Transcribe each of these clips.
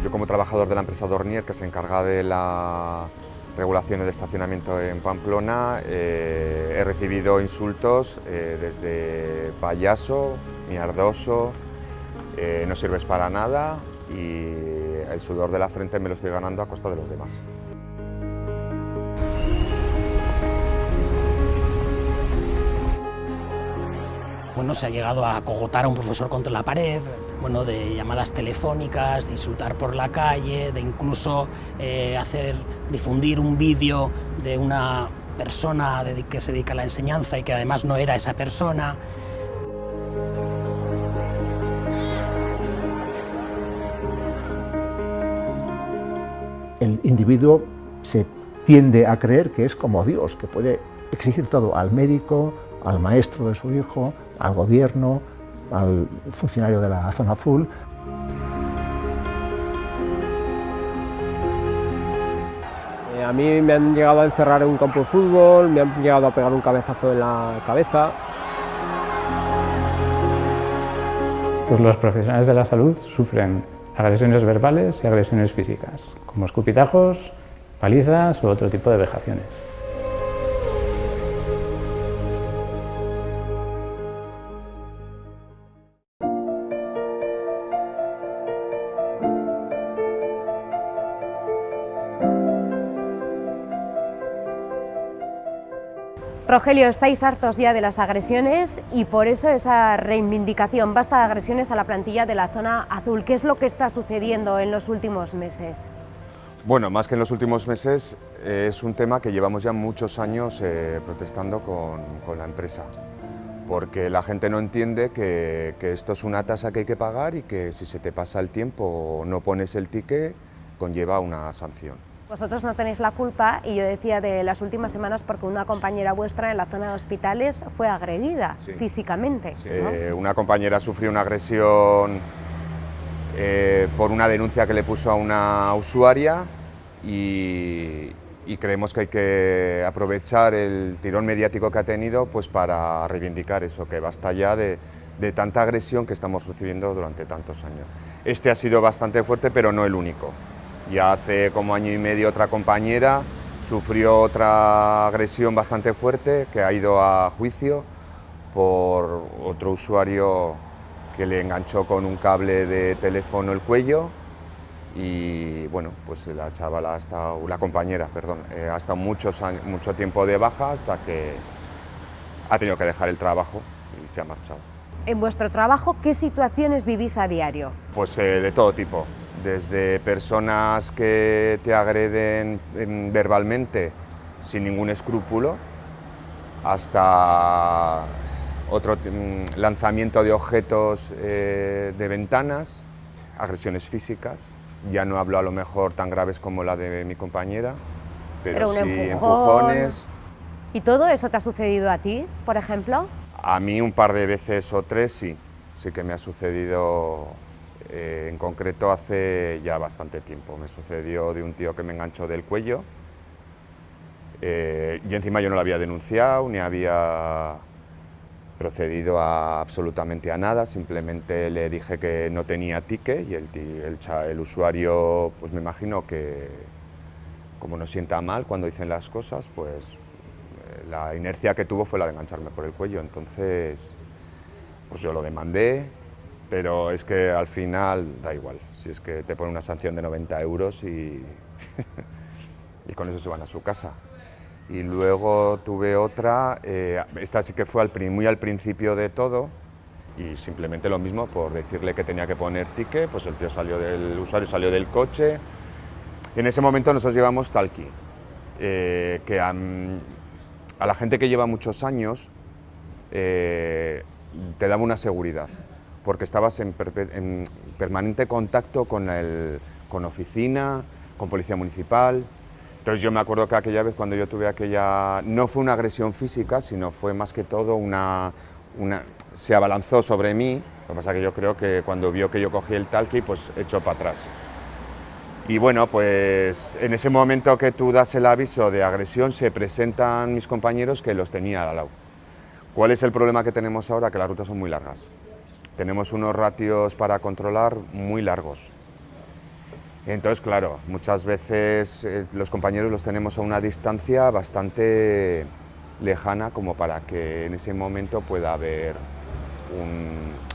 Yo como trabajador de la empresa Dornier, que se encarga de la regulación de estacionamiento en Pamplona, he recibido insultos desde payaso, mierdoso, no sirves para nada y el sudor de la frente me lo estoy ganando a costa de los demás. Bueno, se ha llegado a cogotar a un profesor contra la pared, bueno, de llamadas telefónicas, de insultar por la calle, de incluso difundir un vídeo de una persona que se dedica a la enseñanza y que además no era esa persona. El individuo se tiende a creer que es como Dios, que puede exigir todo al médico, al maestro de su hijo, al gobierno, al funcionario de la zona azul. A mí me han llegado a encerrar en un campo de fútbol, me han llegado a pegar un cabezazo en la cabeza. Pues los profesionales de la salud sufren agresiones verbales y agresiones físicas, como escupitajos, palizas u otro tipo de vejaciones. Rogelio, estáis hartos ya de las agresiones y por eso esa reivindicación, basta de agresiones a la plantilla de la zona azul. ¿Qué es lo que está sucediendo en los últimos meses? Bueno, más que en los últimos meses, es un tema que llevamos ya muchos años protestando con la empresa, porque la gente no entiende que esto es una tasa que hay que pagar y que si se te pasa el tiempo o no pones el ticket, conlleva una sanción. Vosotros no tenéis la culpa, y yo decía de las últimas semanas porque una compañera vuestra en la zona de hospitales fue agredida físicamente. Sí. ¿No? Una compañera sufrió una agresión por una denuncia que le puso a una usuaria y creemos que hay que aprovechar el tirón mediático que ha tenido pues para reivindicar eso, que basta ya de tanta agresión que estamos recibiendo durante tantos años. Este ha sido bastante fuerte, pero no el único. Ya hace como año y medio otra compañera sufrió otra agresión bastante fuerte que ha ido a juicio por otro usuario que le enganchó con un cable de teléfono el cuello y bueno, pues la chavala la compañera, perdón, ha estado mucho tiempo de baja hasta que ha tenido que dejar el trabajo y se ha marchado. En vuestro trabajo, ¿qué situaciones vivís a diario? Pues de todo tipo. Desde personas que te agreden verbalmente sin ningún escrúpulo, hasta otro lanzamiento de objetos de ventanas, agresiones físicas. Ya no hablo a lo mejor tan graves como la de mi compañera, pero sí empujones. ¿Y todo eso te ha sucedido a ti, por ejemplo? A mí un par de veces o tres sí que me ha sucedido. En concreto hace ya bastante tiempo, me sucedió de un tío que me enganchó del cuello y encima yo no lo había denunciado ni había procedido absolutamente a nada, simplemente le dije que no tenía ticket y el usuario, pues me imagino que como no sienta mal cuando dicen las cosas, pues la inercia que tuvo fue la de engancharme por el cuello, entonces pues yo lo demandé. Pero es que al final da igual, si es que te ponen una sanción de 90 euros y con eso se van a su casa. Y luego tuve otra, esta sí que fue muy al principio de todo y simplemente lo mismo, por decirle que tenía que poner ticket, pues el usuario salió del coche y en ese momento nosotros llevamos talkie, que a la gente que lleva muchos años te daba una seguridad, porque estabas en permanente contacto con oficina, con policía municipal. Entonces yo me acuerdo que aquella vez cuando yo tuve no fue una agresión física, sino fue más que todo se abalanzó sobre mí, lo que pasa es que yo creo que cuando vio que yo cogí el talkie, pues echó para atrás. Y bueno, pues en ese momento que tú das el aviso de agresión, se presentan mis compañeros que los tenía al lado. ¿Cuál es el problema que tenemos ahora? Que las rutas son muy largas. Tenemos unos ratios para controlar muy largos. Entonces, claro, muchas veces los compañeros los tenemos a una distancia bastante lejana como para que en ese momento pueda haber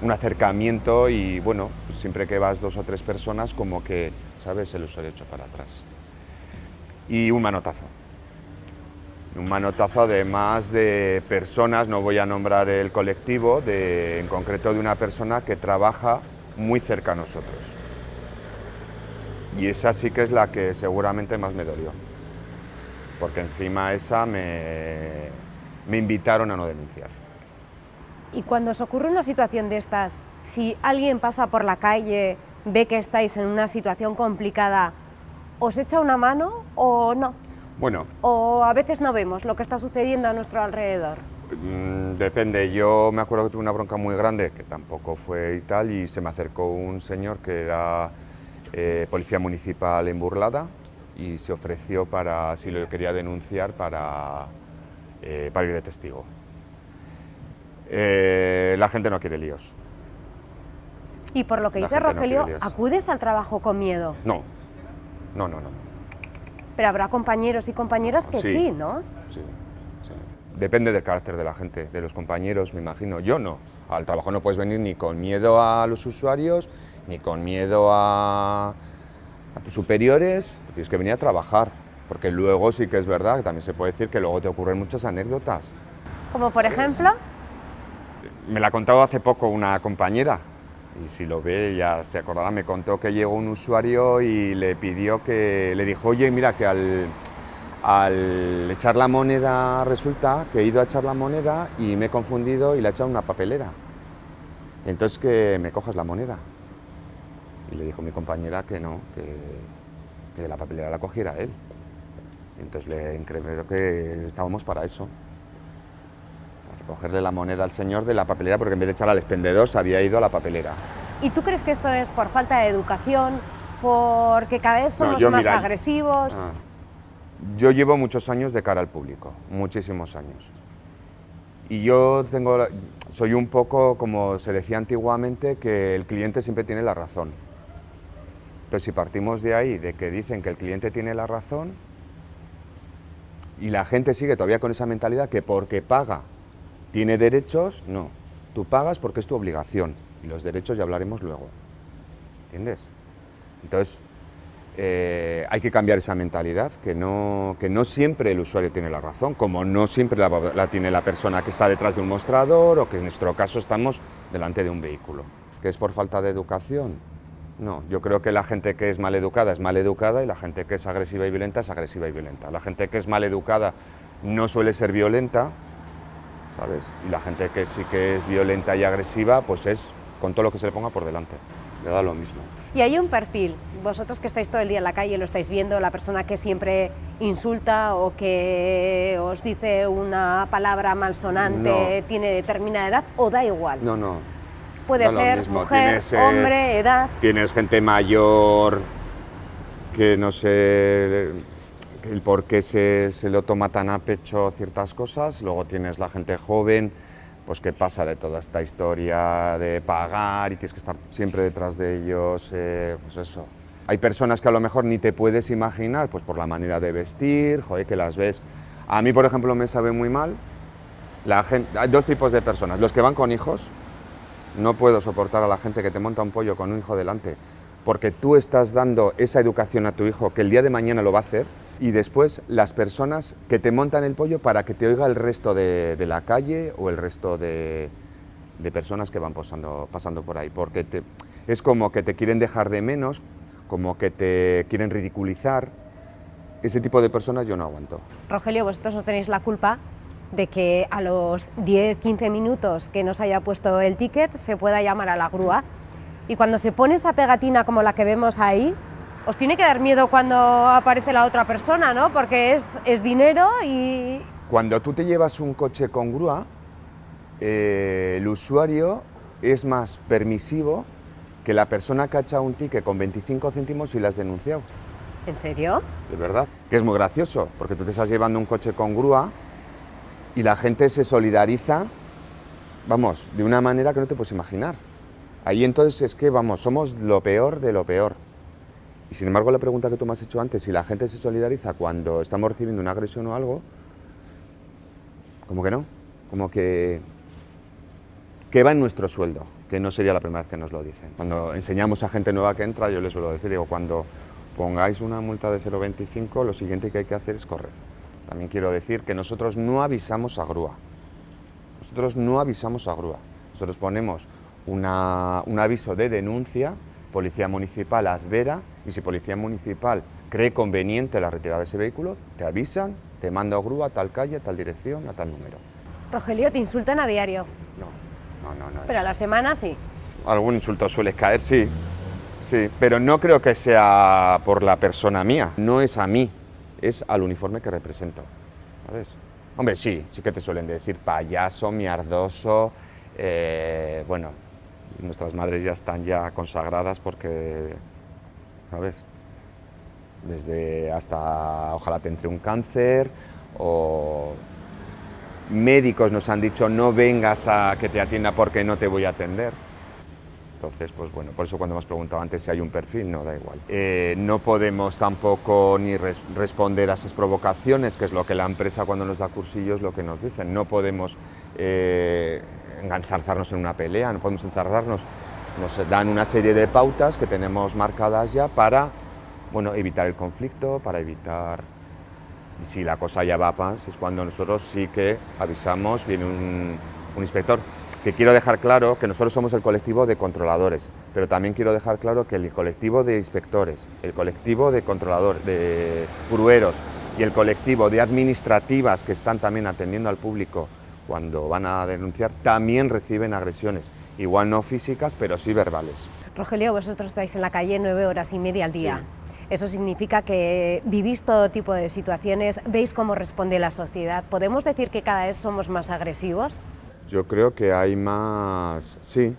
un acercamiento y, bueno, pues siempre que vas 2 o 3 personas, como que, ¿sabes?, el usuario hecho para atrás. Y un manotazo. Un manotazo además de personas, no voy a nombrar el colectivo, en concreto de una persona que trabaja muy cerca a nosotros. Y esa sí que es la que seguramente más me dolió, porque encima esa me invitaron a no denunciar. Y cuando os ocurre una situación de estas, si alguien pasa por la calle, ve que estáis en una situación complicada, ¿os echa una mano o no? Bueno, ¿O a veces no vemos lo que está sucediendo a nuestro alrededor? depende. Yo me acuerdo que tuve una bronca muy grande, que tampoco fue y tal, y se me acercó un señor que era policía municipal en Burlada y se ofreció para, si lo quería denunciar, para ir de testigo. La gente no quiere líos. Y por lo que La dice gente no Rogelio, quiere líos. ¿acudes al trabajo con miedo? No. Pero habrá compañeros y compañeras que sí, ¿no? Sí. Depende del carácter de la gente, de los compañeros, me imagino. Yo no. Al trabajo no puedes venir ni con miedo a los usuarios, ni con miedo a tus superiores. Tienes que venir a trabajar, porque luego sí que es verdad, que también se puede decir que luego te ocurren muchas anécdotas. Como por ejemplo, Me la ha contado hace poco una compañera, y si lo ve ya se acordará. Me contó que llegó un usuario y le dijo, oye, mira, que al echar la moneda, resulta que he ido a echar la moneda y me he confundido y le he echado una papelera. Entonces que me cojas la moneda. Y le dijo mi compañera que no, que de la papelera la cogiera él. Entonces le creo que estábamos para eso. Para cogerle la moneda al señor de la papelera, porque en vez de echar al expendedor se había ido a la papelera. ¿y tú crees que esto es por falta de educación, porque cada vez somos yo, más mira, agresivos? Yo llevo muchos años de cara al público, muchísimos años. Y yo soy un poco, como se decía antiguamente, que el cliente siempre tiene la razón. Entonces, si partimos de ahí, de que dicen que el cliente tiene la razón, y la gente sigue todavía con esa mentalidad que porque paga tiene derechos, no. Tú pagas porque es tu obligación, y los derechos ya hablaremos luego. ¿Entiendes? Entonces, hay que cambiar esa mentalidad, que no siempre el usuario tiene la razón, como no siempre la tiene la persona que está detrás de un mostrador, o que en nuestro caso estamos delante de un vehículo. ¿Que es por falta de educación? No, yo creo que la gente que es maleducada y la gente que es agresiva y violenta es agresiva y violenta. La gente que es maleducada no suele ser violenta, ¿sabes? Y la gente que sí que es violenta y agresiva, pues es con todo lo que se le ponga por delante. Le da lo mismo. Y hay un perfil, vosotros que estáis todo el día en la calle lo estáis viendo, la persona que siempre insulta o que os dice una palabra malsonante, tiene determinada edad, o da igual. No. Puede da lo ser mismo. mujer, Tienes, hombre, edad. Tienes gente mayor que no sé el por qué se lo toma tan a pecho ciertas cosas, luego tienes la gente joven, pues que pasa de toda esta historia de pagar y tienes que estar siempre detrás de ellos, pues eso. Hay personas que a lo mejor ni te puedes imaginar, pues por la manera de vestir, joder, que las ves. A mí, por ejemplo, me sabe muy mal hay 2 tipos de personas, los que van con hijos. No puedo soportar a la gente que te monta un pollo con un hijo delante, porque tú estás dando esa educación a tu hijo que el día de mañana lo va a hacer, y después las personas que te montan el pollo para que te oiga el resto de la calle o el resto de personas que van pasando por ahí, porque es como que te quieren dejar de menos, como que te quieren ridiculizar. Ese tipo de personas yo no aguanto. Rogelio, vosotros no tenéis la culpa de que a los 10-15 minutos que nos haya puesto el ticket se pueda llamar a la grúa, y cuando se pone esa pegatina como la que vemos ahí, os tiene que dar miedo cuando aparece la otra persona, ¿no? Porque es dinero y... Cuando tú te llevas un coche con grúa, el usuario es más permisivo que la persona que ha echado un ticket con 25 céntimos y la has denunciado. ¿En serio? De verdad. Que es muy gracioso, porque tú te estás llevando un coche con grúa y la gente se solidariza, vamos, de una manera que no te puedes imaginar. Ahí entonces es que, vamos, somos lo peor de lo peor. Y sin embargo, la pregunta que tú me has hecho antes, si la gente se solidariza cuando estamos recibiendo una agresión o algo, como que no, como que va en nuestro sueldo, que no sería la primera vez que nos lo dicen. Cuando enseñamos a gente nueva que entra, yo les suelo decir, digo, cuando pongáis una multa de 0,25, lo siguiente que hay que hacer es correr. También quiero decir que nosotros no avisamos a grúa. Nosotros no avisamos a grúa. Nosotros ponemos un aviso de denuncia, Policía Municipal advera, y si Policía Municipal cree conveniente la retirada de ese vehículo, te avisan, te manda a grúa a tal calle, a tal dirección, a tal número. Rogelio, ¿te insultan a diario? No. Pero a la semana sí. Algún insulto suele caer, sí, pero no creo que sea por la persona mía, no es a mí, es al uniforme que represento, ¿sabes? Hombre, sí que te suelen decir payaso, mierdoso, bueno, nuestras madres ya están consagradas porque, ¿sabes? Desde hasta ojalá te entre un cáncer, o médicos nos han dicho no vengas a que te atienda porque no te voy a atender. Entonces, pues bueno, por eso cuando me has preguntado antes si hay un perfil, no, da igual. No podemos tampoco ni responder a esas provocaciones, que es lo que la empresa cuando nos da cursillos lo que nos dicen. No podemos enzarzarnos en una pelea, no podemos enzarzarnos. Nos dan una serie de pautas que tenemos marcadas ya para, bueno, evitar el conflicto, para evitar... Y si la cosa ya va más, es cuando nosotros sí que avisamos, viene un inspector. Que quiero dejar claro que nosotros somos el colectivo de controladores, pero también quiero dejar claro que el colectivo de inspectores, el colectivo de controladores, de grueros y el colectivo de administrativas que están también atendiendo al público cuando van a denunciar, también reciben agresiones, igual no físicas, pero sí verbales. Rogelio, vosotros estáis en la calle 9 horas y media al día. Sí. Eso significa que vivís todo tipo de situaciones, veis cómo responde la sociedad. ¿Podemos decir que cada vez somos más agresivos? Yo creo que hay más, sí,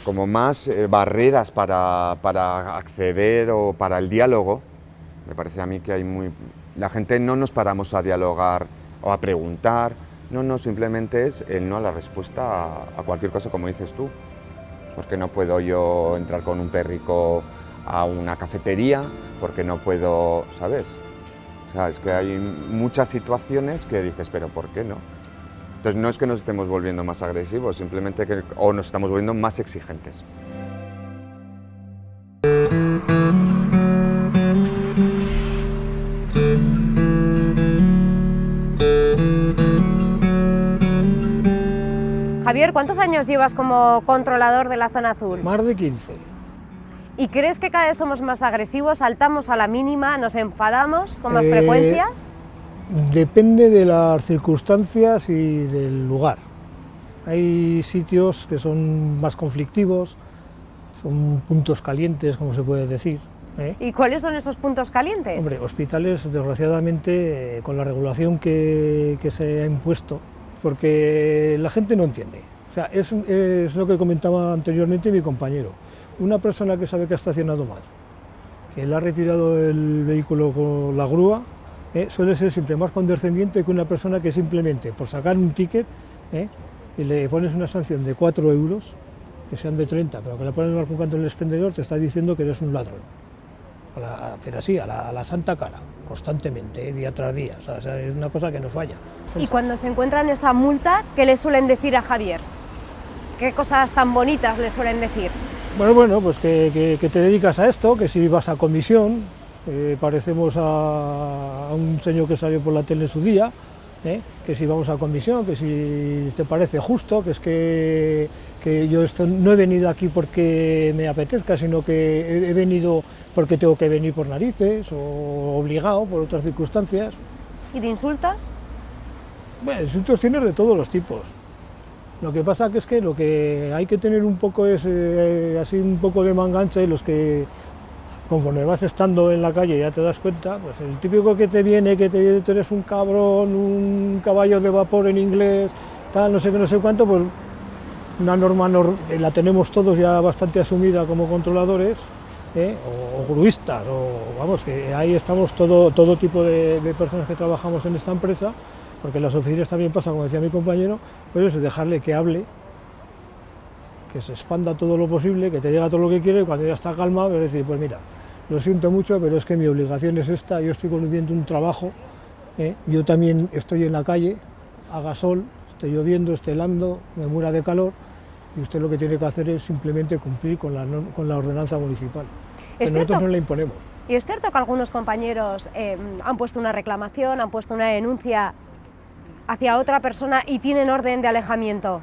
como más barreras para acceder o para el diálogo. Me parece a mí que hay la gente no nos paramos a dialogar o a preguntar, no, simplemente es el no a la respuesta a cualquier cosa, como dices tú. Porque no puedo yo entrar con un perrico a una cafetería, porque no puedo, ¿sabes? O sea, es que hay muchas situaciones que dices, pero ¿por qué no? Entonces no es que nos estemos volviendo más agresivos, simplemente que o nos estamos volviendo más exigentes. Javier, ¿cuántos años llevas como controlador de la zona azul? Más de 15. ¿Y crees que cada vez somos más agresivos, saltamos a la mínima, nos enfadamos con más frecuencia? Depende de las circunstancias y del lugar. Hay sitios que son más conflictivos, son puntos calientes, como se puede decir. ¿Y cuáles son esos puntos calientes? Hombre, hospitales, desgraciadamente, con la regulación que se ha impuesto, porque la gente no entiende. O sea, es lo que comentaba anteriormente mi compañero. Una persona que sabe que ha estacionado mal, que le ha retirado el vehículo con la grúa, suele ser siempre más condescendiente que una persona que simplemente por sacar un ticket y le pones una sanción de 4 euros, que sean de 30, pero que le pones un canto en el expendedor, te está diciendo que eres un ladrón. Pero así, a la santa cara, constantemente, día tras día. O sea, es una cosa que no falla. Y cuando se encuentran esa multa, ¿qué le suelen decir a Javier? ¿Qué cosas tan bonitas le suelen decir? Bueno, pues que te dedicas a esto, que si vas a comisión, parecemos a un señor que salió por la tele en su día, que si vamos a comisión, que si te parece justo, que es que yo no he venido aquí porque me apetezca, sino que he venido porque tengo que venir por narices o obligado por otras circunstancias. ¿Y de insultos? Bueno, insultos tienes de todos los tipos. Lo que pasa que es que lo que hay que tener un poco es así un poco de manga ancha, y los que conforme vas estando en la calle ya te das cuenta, pues el típico que te viene, que tú eres un cabrón, un caballo de vapor en inglés, tal, no sé qué, no sé cuánto, pues una norma la tenemos todos ya bastante asumida como controladores, o gruistas, o vamos, que ahí estamos todo tipo de personas que trabajamos en esta empresa, porque en las oficinas también pasa, como decía mi compañero, pues es dejarle que hable, que se expanda todo lo posible, que te diga todo lo que quiere, y cuando ya está calmado, es decir, pues mira, lo siento mucho, pero es que mi obligación es esta, yo estoy cumpliendo un trabajo, yo también estoy en la calle, haga sol, esté lloviendo, esté helando, me muera de calor, y usted lo que tiene que hacer es simplemente cumplir con la ordenanza municipal, que nosotros no la imponemos. ¿Y es cierto que algunos compañeros han puesto una reclamación, han puesto una denuncia hacia otra persona y tienen orden de alejamiento?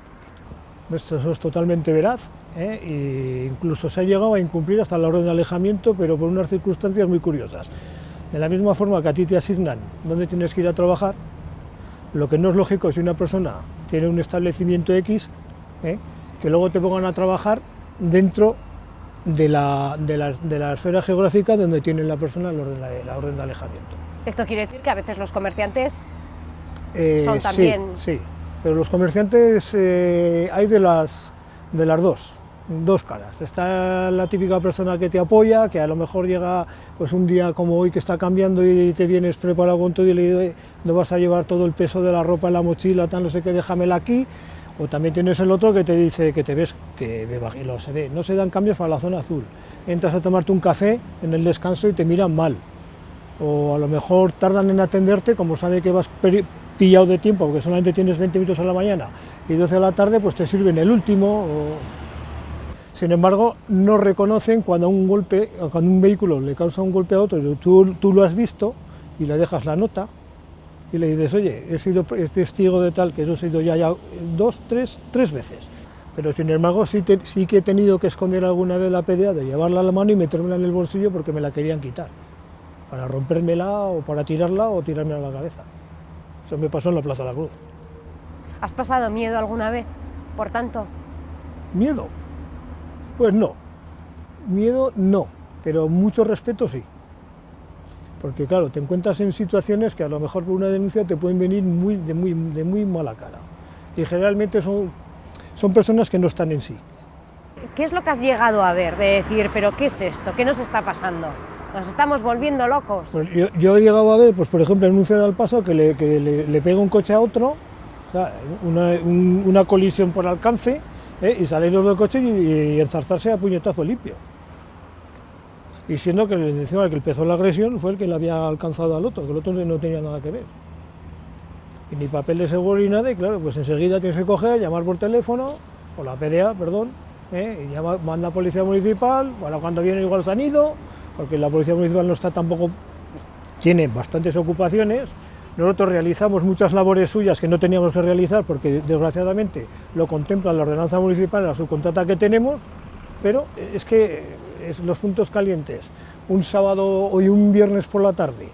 Eso es totalmente veraz, e incluso se ha llegado a incumplir hasta la orden de alejamiento, pero por unas circunstancias muy curiosas. De la misma forma que a ti te asignan dónde tienes que ir a trabajar, lo que no es lógico si una persona tiene un establecimiento X, que luego te pongan a trabajar dentro de la esfera geográfica donde tiene la persona la orden de alejamiento. Esto quiere decir que a veces los comerciantes son también... Sí, pero los comerciantes hay de las dos caras. Está la típica persona que te apoya, que a lo mejor llega pues un día como hoy que está cambiando y te vienes preparado con todo y le dices, no vas a llevar todo el peso de la ropa en la mochila, tal, no sé qué, déjamela aquí. O también tienes el otro que te dice que te ves, que se ve, no se dan cambios para la zona azul. Entras a tomarte un café en el descanso y te miran mal. O a lo mejor tardan en atenderte, como sabe que vas pillado de tiempo, porque solamente tienes 20 minutos a la mañana y 12 a la tarde, pues te sirven el último. Sin embargo, no reconocen cuando un vehículo le causa un golpe a otro, y tú lo has visto y le dejas la nota y le dices, oye, he sido testigo de tal, que eso he sido ya tres veces. Pero sin embargo sí que he tenido que esconder alguna vez la PDA, de llevarla a la mano y metérmela en el bolsillo porque me la querían quitar, para rompérmela o para tirarla o tirármela a la cabeza. Eso me pasó en la Plaza de la Cruz. ¿Has pasado miedo alguna vez, por tanto? ¿Miedo? Pues no. Miedo no, pero mucho respeto sí. Porque claro, te encuentras en situaciones que a lo mejor por una denuncia te pueden venir de muy mala cara. Y generalmente son personas que no están en sí. ¿Qué es lo que has llegado a ver? De decir, pero ¿qué es esto? ¿Qué nos está pasando? ¿Nos estamos volviendo locos? Pues yo he llegado a ver, pues por ejemplo, en un ceda al paso que le pega un coche a otro, o sea, una colisión por alcance, y salir los del coche y enzarzarse a puñetazo limpio. Y siendo que encima el que empezó la agresión fue el que le había alcanzado al otro, que el otro no tenía nada que ver. Y ni papel de seguro ni nada, y claro, pues enseguida tienes que coger, llamar por teléfono, o la PDA, perdón, y manda a Policía Municipal, bueno, cuando viene igual se han ido, porque la Policía Municipal no está tampoco, tiene bastantes ocupaciones. Nosotros realizamos muchas labores suyas que no teníamos que realizar porque desgraciadamente lo contempla la ordenanza municipal, la subcontrata que tenemos, pero es que los puntos calientes, un sábado y un viernes por la tarde,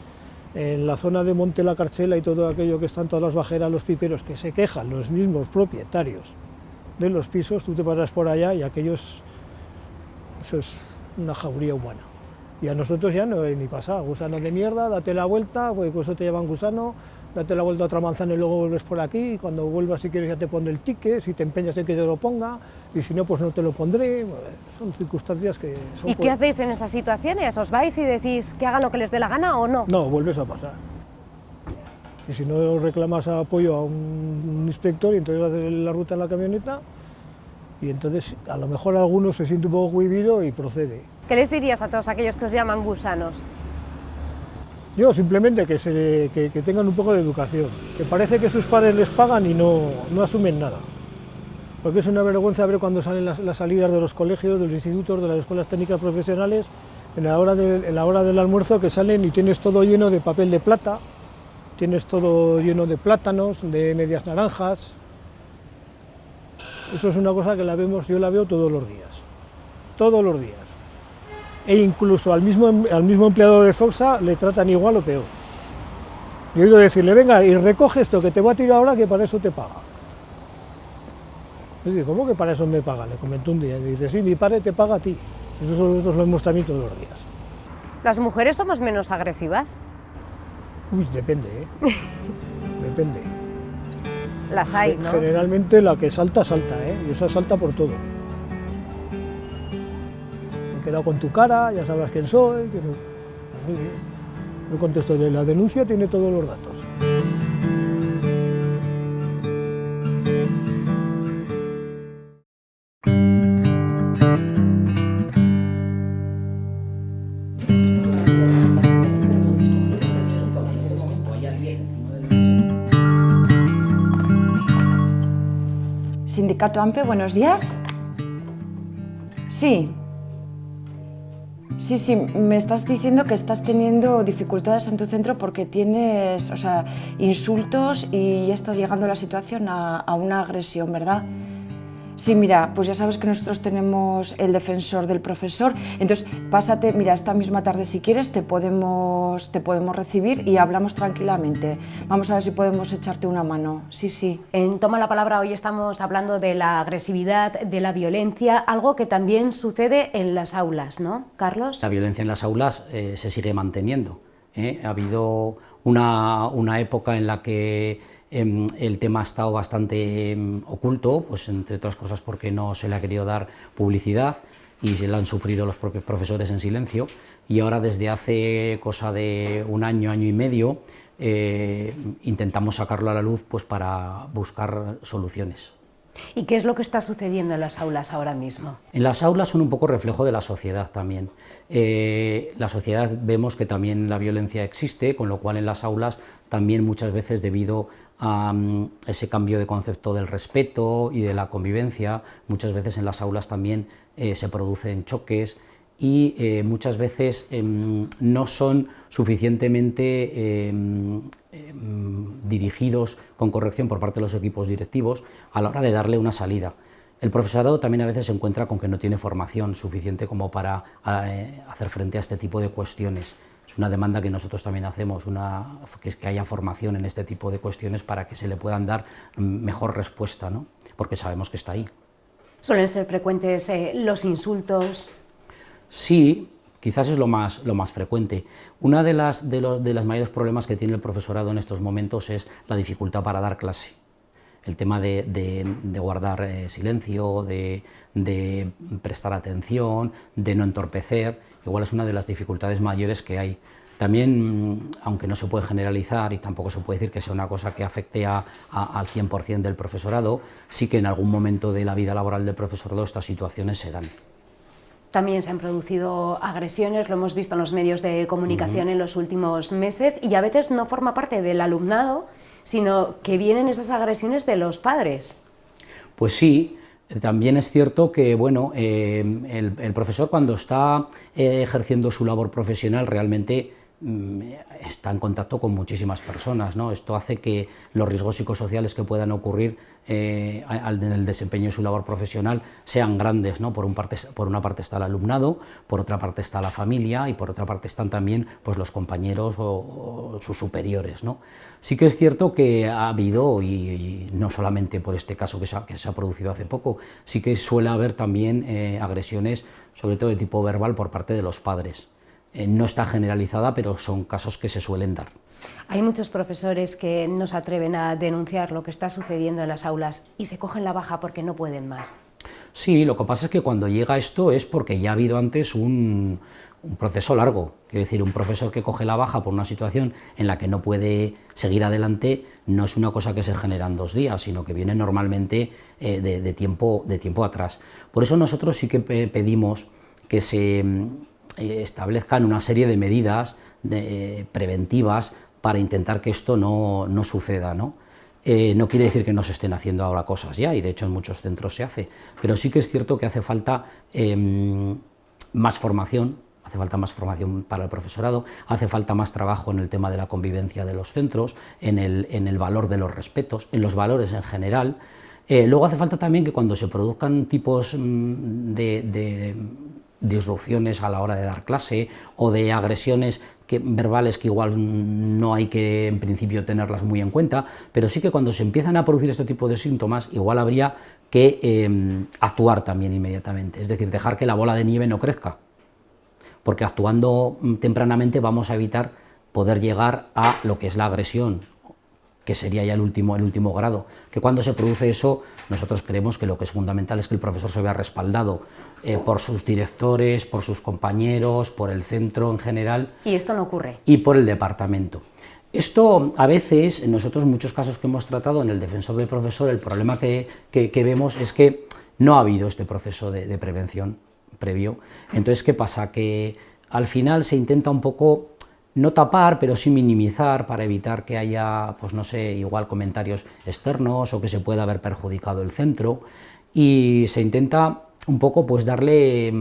en la zona de Monte la Carchela y todo aquello que están todas las bajeras, los piperos, que se quejan los mismos propietarios de los pisos, tú te pasas por allá y eso es una jauría humana. Y a nosotros ya no hay ni pasar, gusano de mierda, date la vuelta, pues eso te llevan gusano, date la vuelta a otra manzana y luego vuelves por aquí, y cuando vuelvas si quieres ya te pone el ticket, si te empeñas en que te lo ponga, y si no pues no te lo pondré, son circunstancias que son... ¿Y qué hacéis en esas situaciones? ¿Os vais y decís que hagan lo que les dé la gana o no? No, vuelves a pasar. Y si no reclamas apoyo a un inspector y entonces haces la ruta en la camioneta, y entonces a lo mejor alguno se siente un poco cohibido y procede. ¿Qué les dirías a todos aquellos que os llaman gusanos? Yo simplemente que tengan un poco de educación, que parece que sus padres les pagan y no asumen nada. Porque es una vergüenza ver cuando salen las salidas de los colegios, de los institutos, de las escuelas técnicas profesionales, en la hora del almuerzo, que salen y tienes todo lleno de papel de plata, tienes todo lleno de plátanos, de medias naranjas. Eso es una cosa que yo la veo todos los días. E incluso al mismo empleado de Foxa le tratan igual o peor. Yo he oído decirle, venga, y recoge esto que te voy a tirar ahora, que para eso te paga. Le digo, ¿cómo que para eso me paga? Le comentó un día, y dice, sí, mi padre te paga a ti. Eso nosotros lo hemos también todos los días. ¿Las mujeres somos menos agresivas? Uy, depende, depende. Las hay, ¿no? Generalmente la que salta, y esa salta por todo. Me he quedado con tu cara, ya sabrás quién soy, que no... Muy bien. Yo contesto, la denuncia tiene todos los datos. Sindicato AMPE, buenos días. Sí. Sí, me estás diciendo que estás teniendo dificultades en tu centro porque tienes, insultos y ya estás llegando a la situación a una agresión, ¿verdad? Sí, mira, pues ya sabes que nosotros tenemos el defensor del profesor, entonces pásate, mira, esta misma tarde si quieres te podemos recibir y hablamos tranquilamente. Vamos a ver si podemos echarte una mano, sí. En Toma la Palabra hoy estamos hablando de la agresividad, de la violencia, algo que también sucede en las aulas, ¿no, Carlos? La violencia en las aulas se sigue manteniendo. Ha habido una época en la que el tema ha estado bastante oculto, pues entre otras cosas porque no se le ha querido dar publicidad y se la han sufrido los propios profesores en silencio, y ahora desde hace cosa de un año, año y medio, intentamos sacarlo a la luz pues para buscar soluciones. ¿Y qué es lo que está sucediendo en las aulas ahora mismo? En las aulas son un poco reflejo de la sociedad también. La sociedad vemos que también la violencia existe, con lo cual en las aulas también muchas veces debido a ese cambio de concepto del respeto y de la convivencia, muchas veces en las aulas también se producen choques y muchas veces no son suficientemente dirigidos con corrección por parte de los equipos directivos a la hora de darle una salida. El profesorado también a veces se encuentra con que no tiene formación suficiente como para hacer frente a este tipo de cuestiones. Es una demanda que nosotros también hacemos, que es que haya formación en este tipo de cuestiones para que se le puedan dar mejor respuesta, ¿no? Porque sabemos que está ahí. ¿Suelen ser frecuentes los insultos? Sí, quizás es lo más frecuente. Uno de los mayores problemas que tiene el profesorado en estos momentos es la dificultad para dar clase. El tema de guardar silencio, de prestar atención, de no entorpecer, igual es una de las dificultades mayores que hay. También, aunque no se puede generalizar y tampoco se puede decir que sea una cosa que afecte al 100% del profesorado, sí que en algún momento de la vida laboral del profesorado estas situaciones se dan. También se han producido agresiones, lo hemos visto en los medios de comunicación en los últimos meses, y a veces no forma parte del alumnado, sino que vienen esas agresiones de los padres. Pues sí, también es cierto que bueno, el profesor cuando está ejerciendo su labor profesional realmente está en contacto con muchísimas personas, ¿no? Esto hace que los riesgos psicosociales que puedan ocurrir en el desempeño de su labor profesional sean grandes, ¿no? Por una parte está el alumnado, por otra parte está la familia y por otra parte están también pues, los compañeros o sus superiores, ¿no? Sí que es cierto que ha habido, y no solamente por este caso que se ha producido hace poco, sí que suele haber también agresiones, sobre todo de tipo verbal, por parte de los padres. No está generalizada, pero son casos que se suelen dar. Hay muchos profesores que no se atreven a denunciar lo que está sucediendo en las aulas y se cogen la baja porque no pueden más. Sí, lo que pasa es que cuando llega esto es porque ya ha habido antes un proceso largo. Quiero decir, un profesor que coge la baja por una situación en la que no puede seguir adelante no es una cosa que se genera en 2 días, sino que viene normalmente de tiempo atrás. Por eso nosotros sí que pedimos que se establezcan una serie de medidas preventivas para intentar que esto no suceda, ¿no? No quiere decir que no se estén haciendo ahora cosas ya, y de hecho en muchos centros se hace, pero sí que es cierto que hace falta más formación para el profesorado, hace falta más trabajo en el tema de la convivencia de los centros, en el valor de los respetos, en los valores en general. Luego hace falta también que cuando se produzcan tipos de disrupciones a la hora de dar clase o de agresiones verbales que igual no hay que en principio tenerlas muy en cuenta, pero sí que cuando se empiezan a producir este tipo de síntomas igual habría que actuar también inmediatamente, es decir, dejar que la bola de nieve no crezca, porque actuando tempranamente vamos a evitar poder llegar a lo que es la agresión, que sería ya el último grado, que cuando se produce eso nosotros creemos que lo que es fundamental es que el profesor se vea respaldado por sus directores, por sus compañeros, por el centro en general. ¿Y esto no ocurre? Y por el departamento. Esto a veces, en nosotros en muchos casos que hemos tratado en el defensor del profesor, el problema que vemos es que no ha habido este proceso de prevención previo. Entonces, ¿qué pasa? Que al final se intenta un poco no tapar, pero sí minimizar para evitar que haya, pues no sé, igual comentarios externos o que se pueda haber perjudicado el centro. y se intenta un poco pues darle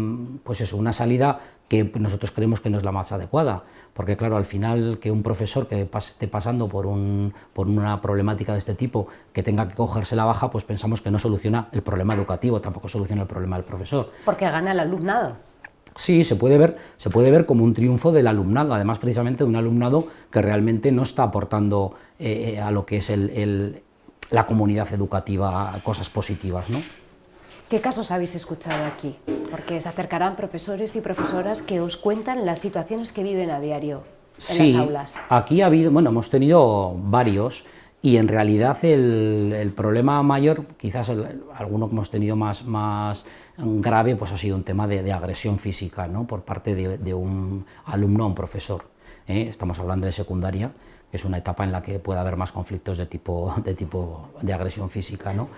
pues eso, una salida que nosotros creemos que no es la más adecuada, porque claro, al final que un profesor que esté pasando por una problemática de este tipo, que tenga que cogerse la baja, pues pensamos que no soluciona el problema educativo, tampoco soluciona el problema del profesor. Porque gana el alumnado. Sí, se puede ver como un triunfo del alumnado, además precisamente de un alumnado que realmente no está aportando a lo que es la comunidad educativa cosas positivas, ¿no? ¿Qué casos habéis escuchado aquí? Porque se acercarán profesores y profesoras que os cuentan las situaciones que viven a diario en las aulas. Sí, aquí hemos tenido varios, y en realidad el problema mayor, quizás alguno que hemos tenido más grave, pues ha sido un tema de agresión física, ¿no? Por parte de un alumno a un profesor. Estamos hablando de secundaria, que es una etapa en la que puede haber más conflictos de tipo de agresión física, ¿no?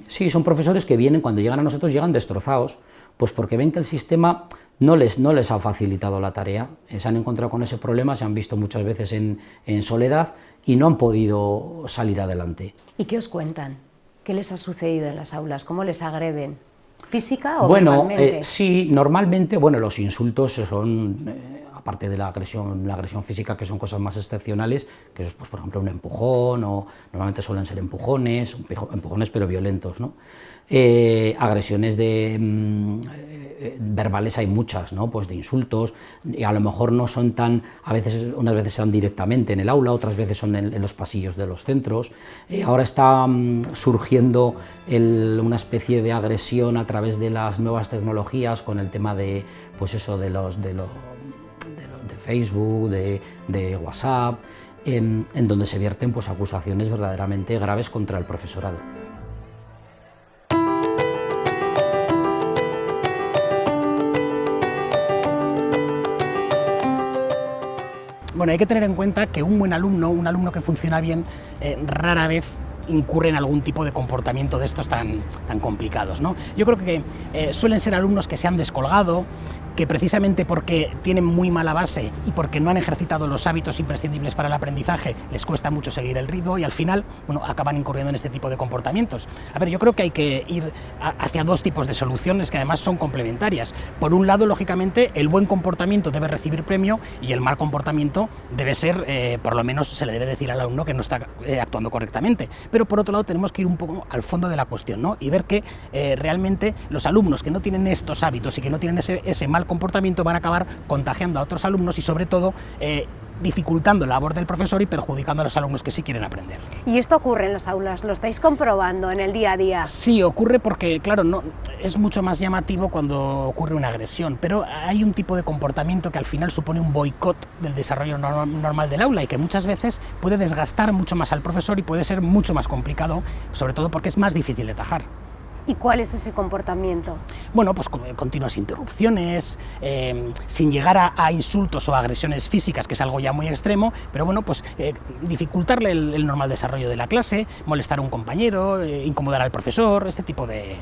Sí, son profesores que vienen, cuando llegan a nosotros, llegan destrozados, pues porque ven que el sistema no les ha facilitado la tarea, se han encontrado con ese problema, se han visto muchas veces en soledad y no han podido salir adelante. ¿Y qué os cuentan? ¿Qué les ha sucedido en las aulas? ¿Cómo les agreden? ¿Física o verbalmente? Sí, normalmente, los insultos son, aparte de la agresión física, que son cosas más excepcionales, que es, pues, por ejemplo, un empujón, o normalmente suelen ser empujones pero violentos, ¿no? Agresiones verbales hay muchas, ¿no? Pues de insultos, y a lo mejor no son unas veces son directamente en el aula, otras veces son en los pasillos de los centros. Ahora está surgiendo una especie de agresión a través de las nuevas tecnologías, con el tema de Facebook, de WhatsApp, en donde se vierten pues acusaciones verdaderamente graves contra el profesorado. Bueno, hay que tener en cuenta que un buen alumno, un alumno que funciona bien, rara vez incurre en algún tipo de comportamiento de estos tan complicados, ¿no? Yo creo que suelen ser alumnos que se han descolgado, que precisamente porque tienen muy mala base y porque no han ejercitado los hábitos imprescindibles para el aprendizaje, les cuesta mucho seguir el ritmo y al final, acaban incurriendo en este tipo de comportamientos. A ver, yo creo que hay que ir hacia dos tipos de soluciones que además son complementarias. Por un lado, lógicamente, el buen comportamiento debe recibir premio y el mal comportamiento debe ser, por lo menos se le debe decir al alumno que no está actuando correctamente. Pero por otro lado, tenemos que ir un poco al fondo de la cuestión, ¿no? Y ver que realmente los alumnos que no tienen estos hábitos y que no tienen ese mal comportamiento van a acabar contagiando a otros alumnos y sobre todo dificultando la labor del profesor y perjudicando a los alumnos que sí quieren aprender. ¿Y esto ocurre en las aulas? ¿Lo estáis comprobando en el día a día? Sí, ocurre porque, claro, es mucho más llamativo cuando ocurre una agresión, pero hay un tipo de comportamiento que al final supone un boicot del desarrollo normal del aula y que muchas veces puede desgastar mucho más al profesor y puede ser mucho más complicado, sobre todo porque es más difícil de atajar. ¿Y cuál es ese comportamiento? Bueno, pues continuas interrupciones, sin llegar a insultos o agresiones físicas, que es algo ya muy extremo, pero bueno, pues dificultarle el normal desarrollo de la clase, molestar a un compañero, incomodar al profesor, este tipo de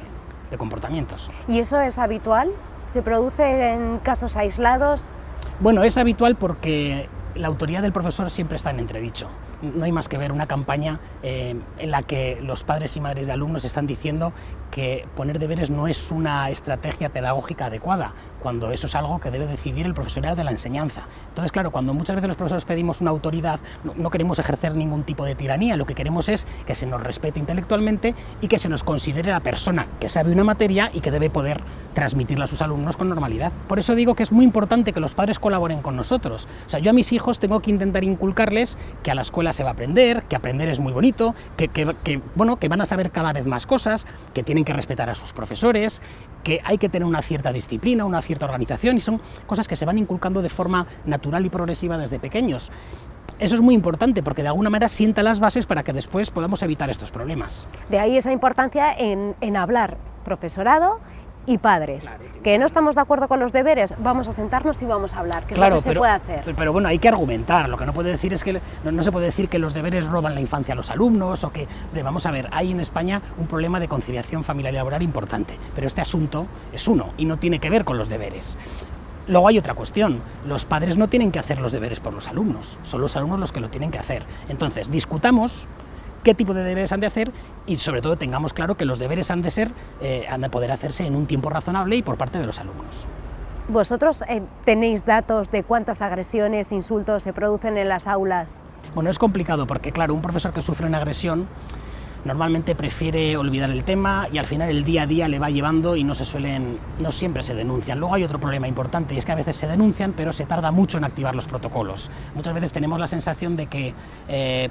comportamientos. ¿Y eso es habitual? ¿Se produce en casos aislados? Bueno, es habitual porque la autoridad del profesor siempre está en entredicho. No hay más que ver una campaña en la que los padres y madres de alumnos están diciendo que poner deberes no es una estrategia pedagógica adecuada, cuando eso es algo que debe decidir el profesorado de la enseñanza. Entonces, claro, cuando muchas veces los profesores pedimos una autoridad, no queremos ejercer ningún tipo de tiranía, lo que queremos es que se nos respete intelectualmente y que se nos considere la persona que sabe una materia y que debe poder transmitirla a sus alumnos con normalidad. Por eso digo que es muy importante que los padres colaboren con nosotros. O sea, yo a mis hijos tengo que intentar inculcarles que a la escuela se va a aprender, que aprender es muy bonito, que van a saber cada vez más cosas, que tienen que respetar a sus profesores, que hay que tener una cierta disciplina, una cierta organización, y son cosas que se van inculcando de forma natural y progresiva desde pequeños. Eso es muy importante porque de alguna manera sienta las bases para que después podamos evitar estos problemas. De ahí esa importancia en hablar profesorado y padres. Claro, que no estamos de acuerdo con los deberes, vamos a sentarnos y vamos a hablar, que claro, es lo que se puede hacer. Pero bueno, hay que argumentar, lo que no puede decir es que no se puede decir que los deberes roban la infancia a los alumnos o que, vamos a ver, hay en España un problema de conciliación familiar y laboral importante, pero este asunto es uno y no tiene que ver con los deberes. Luego hay otra cuestión, los padres no tienen que hacer los deberes por los alumnos, son los alumnos los que lo tienen que hacer. Entonces, discutamos qué tipo de deberes han de hacer y sobre todo tengamos claro que los deberes han de poder hacerse en un tiempo razonable y por parte de los alumnos. ¿Vosotros tenéis datos de cuántas agresiones, insultos se producen en las aulas? Bueno, es complicado porque, claro, un profesor que sufre una agresión normalmente prefiere olvidar el tema y al final el día a día le va llevando y no siempre se denuncian. Luego hay otro problema importante y es que a veces se denuncian pero se tarda mucho en activar los protocolos. Muchas veces tenemos la sensación de que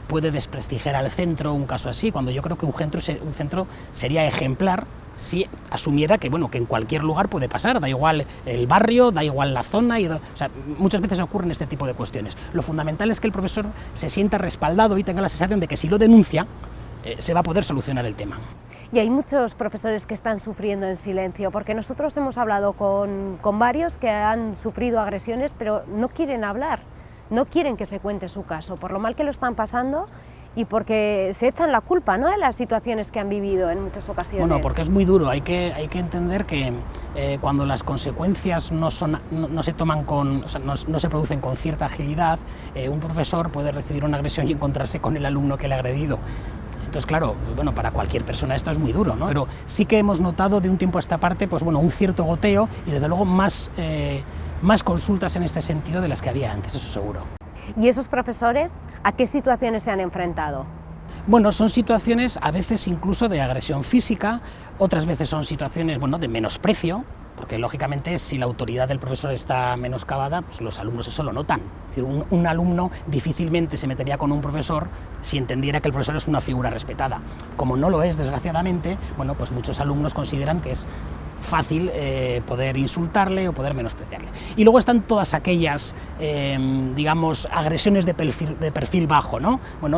puede desprestigiar al centro un caso así, cuando yo creo que un centro sería ejemplar si asumiera que, bueno, que en cualquier lugar puede pasar, da igual el barrio, da igual la zona, o sea, muchas veces ocurren este tipo de cuestiones. Lo fundamental es que el profesor se sienta respaldado y tenga la sensación de que si lo denuncia, se va a poder solucionar el tema. Y hay muchos profesores que están sufriendo en silencio, porque nosotros hemos hablado con varios que han sufrido agresiones, pero no quieren hablar, no quieren que se cuente su caso, por lo mal que lo están pasando y porque se echan la culpa, ¿no?, de las situaciones que han vivido en muchas ocasiones. Bueno, porque es muy duro, hay que entender que cuando las consecuencias no se toman o sea, no se producen con cierta agilidad, un profesor puede recibir una agresión y encontrarse con el alumno que le ha agredido. Entonces, claro, bueno, para cualquier persona esto es muy duro, ¿no? Pero sí que hemos notado de un tiempo a esta parte, pues bueno, un cierto goteo y desde luego más consultas en este sentido de las que había antes, eso seguro. ¿Y esos profesores a qué situaciones se han enfrentado? Bueno, son situaciones a veces incluso de agresión física, otras veces son situaciones, bueno, de menosprecio, porque lógicamente si la autoridad del profesor está menoscabada, pues los alumnos eso lo notan. Es decir, un alumno difícilmente se metería con un profesor si entendiera que el profesor es una figura respetada. Como no lo es, desgraciadamente, bueno, pues muchos alumnos consideran que es fácil poder insultarle o poder menospreciarle. Y luego están todas aquellas, digamos, agresiones de perfil bajo, ¿no? Bueno,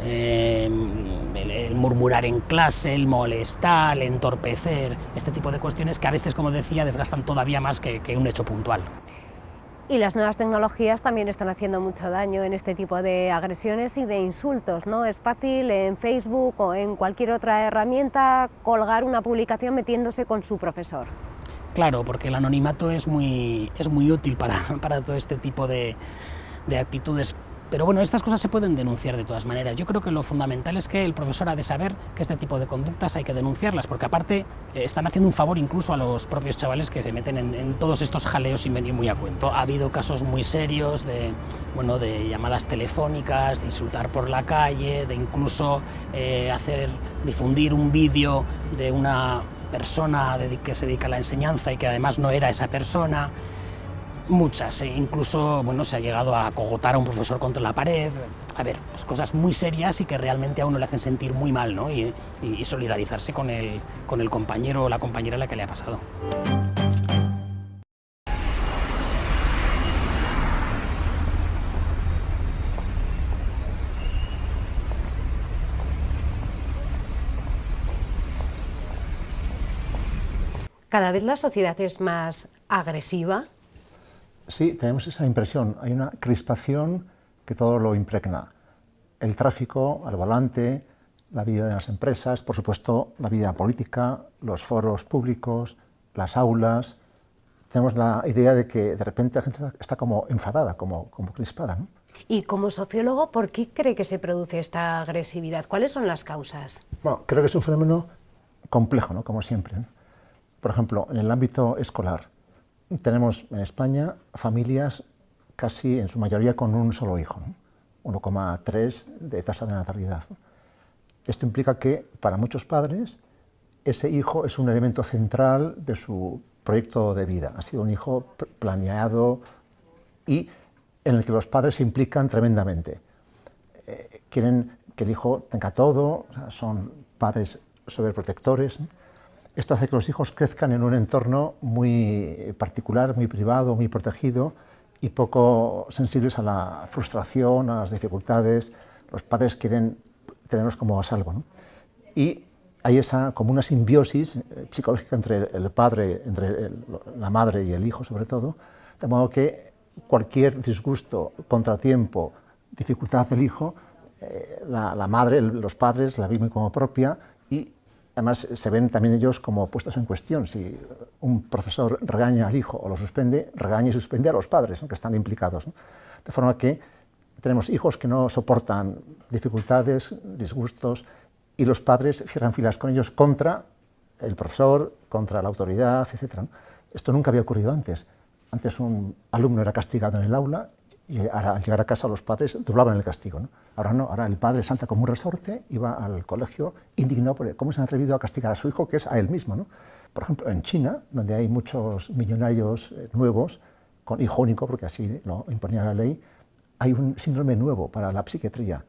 el murmurar en clase, el molestar, el entorpecer, este tipo de cuestiones que a veces, como decía, desgastan todavía más que un hecho puntual. Y las nuevas tecnologías también están haciendo mucho daño en este tipo de agresiones y de insultos, ¿no? Es fácil en Facebook o en cualquier otra herramienta colgar una publicación metiéndose con su profesor. Claro, porque el anonimato es muy útil para todo este tipo de actitudes. Pero bueno, estas cosas se pueden denunciar de todas maneras. Yo creo que lo fundamental es que el profesor ha de saber que este tipo de conductas hay que denunciarlas, porque aparte están haciendo un favor incluso a los propios chavales que se meten en todos estos jaleos sin venir muy a cuento. Ha habido casos muy serios de llamadas telefónicas, de insultar por la calle, de incluso difundir un vídeo de una persona que se dedica a la enseñanza y que además no era esa persona. Muchas, incluso bueno, se ha llegado a cogotar a un profesor contra la pared. A ver, pues cosas muy serias y que realmente a uno le hacen sentir muy mal, ¿no? Y solidarizarse con el compañero o la compañera a la que le ha pasado. ¿Cada vez la sociedad es más agresiva? Sí, tenemos esa impresión. Hay una crispación que todo lo impregna. El tráfico al volante, la vida de las empresas, por supuesto la vida política, los foros públicos, las aulas. Tenemos la idea de que de repente la gente está como enfadada, como crispada, ¿no? Y como sociólogo, ¿por qué cree que se produce esta agresividad? ¿Cuáles son las causas? Bueno, creo que es un fenómeno complejo, ¿no? Como siempre, ¿no? Por ejemplo, en el ámbito escolar, tenemos en España familias casi en su mayoría con un solo hijo, ¿no? 1,3 de tasa de natalidad. Esto implica que para muchos padres ese hijo es un elemento central de su proyecto de vida. Ha sido un hijo planeado y en el que los padres se implican tremendamente. Quieren que el hijo tenga todo, o sea, son padres sobreprotectores, ¿no? Esto hace que los hijos crezcan en un entorno muy particular, muy privado, muy protegido y poco sensibles a la frustración, a las dificultades. Los padres quieren tenerlos como a salvo, ¿no? Y hay como una simbiosis psicológica entre el padre, entre la madre y el hijo sobre todo, de modo que cualquier disgusto, contratiempo, dificultad del hijo, la madre, los padres la viven como propia y además se ven también ellos como puestos en cuestión. Si un profesor regaña al hijo o lo suspende, regaña y suspende a los padres, ¿no?, que están implicados, ¿no? De forma que tenemos hijos que no soportan dificultades, disgustos, y los padres cierran filas con ellos contra el profesor, contra la autoridad, etc. Esto nunca había ocurrido antes. Antes un alumno era castigado en el aula y ahora, al llegar a casa los padres doblaban el castigo, ¿no? Ahora no, ahora el padre salta como un resorte y va al colegio indignado por cómo se han atrevido a castigar a su hijo, que es a él mismo, ¿no? Por ejemplo, en China, donde hay muchos millonarios nuevos, con hijo único, porque así lo imponía la ley, hay un síndrome nuevo para la psiquiatría.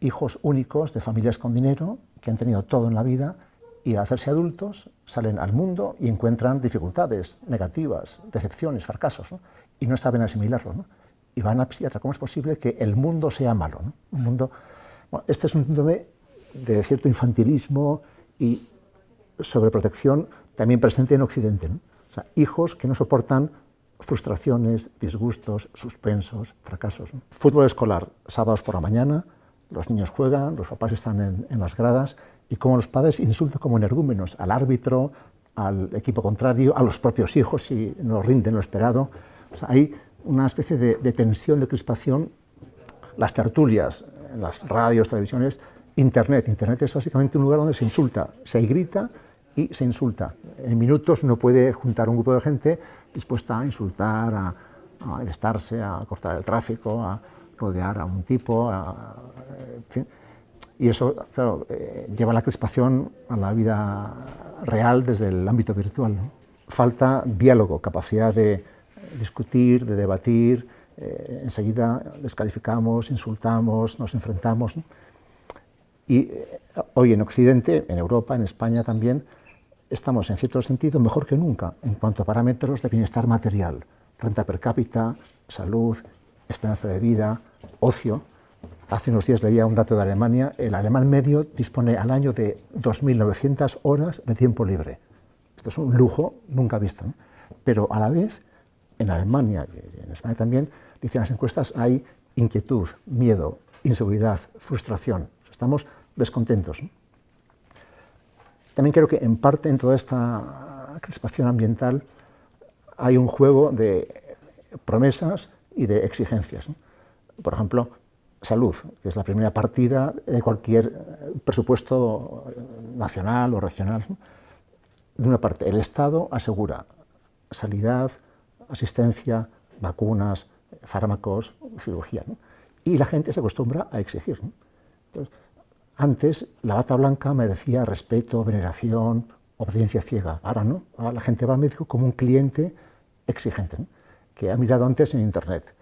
Hijos únicos de familias con dinero, que han tenido todo en la vida, y al hacerse adultos salen al mundo y encuentran dificultades negativas, decepciones, fracasos, ¿no? Y no saben asimilarlo, ¿no? Y van al psiquiatra. ¿Cómo es posible que el mundo sea malo, ¿no? Un mundo... Bueno, este es un síndrome de cierto infantilismo y sobreprotección también presente en Occidente, ¿no? O sea, hijos que no soportan frustraciones, disgustos, suspensos, fracasos, ¿no? Fútbol escolar, sábados por la mañana, los niños juegan, los papás están en las gradas, y como los padres insultan como energúmenos al árbitro, al equipo contrario, a los propios hijos si no rinden lo esperado. O sea, hay una especie de tensión, de crispación. Las tertulias, las radios, televisiones, Internet. Internet es básicamente un lugar donde se insulta, se grita y se insulta. En minutos uno puede juntar un grupo de gente dispuesta a insultar, a estarse, a cortar el tráfico, a rodear a un tipo, en fin. Y eso, claro, lleva la crispación a la vida real desde el ámbito virtual, ¿no? Falta diálogo, capacidad de discutir, de debatir, enseguida descalificamos, insultamos, nos enfrentamos, ¿no? Y hoy en Occidente, en Europa, en España también, estamos en cierto sentido mejor que nunca en cuanto a parámetros de bienestar material, renta per cápita, salud, esperanza de vida, ocio. Hace unos días leía un dato de Alemania, el alemán medio dispone al año de 2.900 horas de tiempo libre. Esto es un lujo nunca visto, ¿no? Pero a la vez, en Alemania y en España también, dicen las encuestas, hay inquietud, miedo, inseguridad, frustración. Estamos descontentos, ¿no? También creo que en parte en toda esta crispación ambiental hay un juego de promesas y de exigencias, ¿no? Por ejemplo, salud, que es la primera partida de cualquier presupuesto nacional o regional, ¿no? De una parte, el Estado asegura sanidad, asistencia, vacunas, fármacos, cirugía, ¿no? Y la gente se acostumbra a exigir, ¿no? Entonces, antes la bata blanca merecía respeto, veneración, obediencia ciega. Ahora no, ahora la gente va al médico como un cliente exigente, ¿no? Que ha mirado antes en Internet.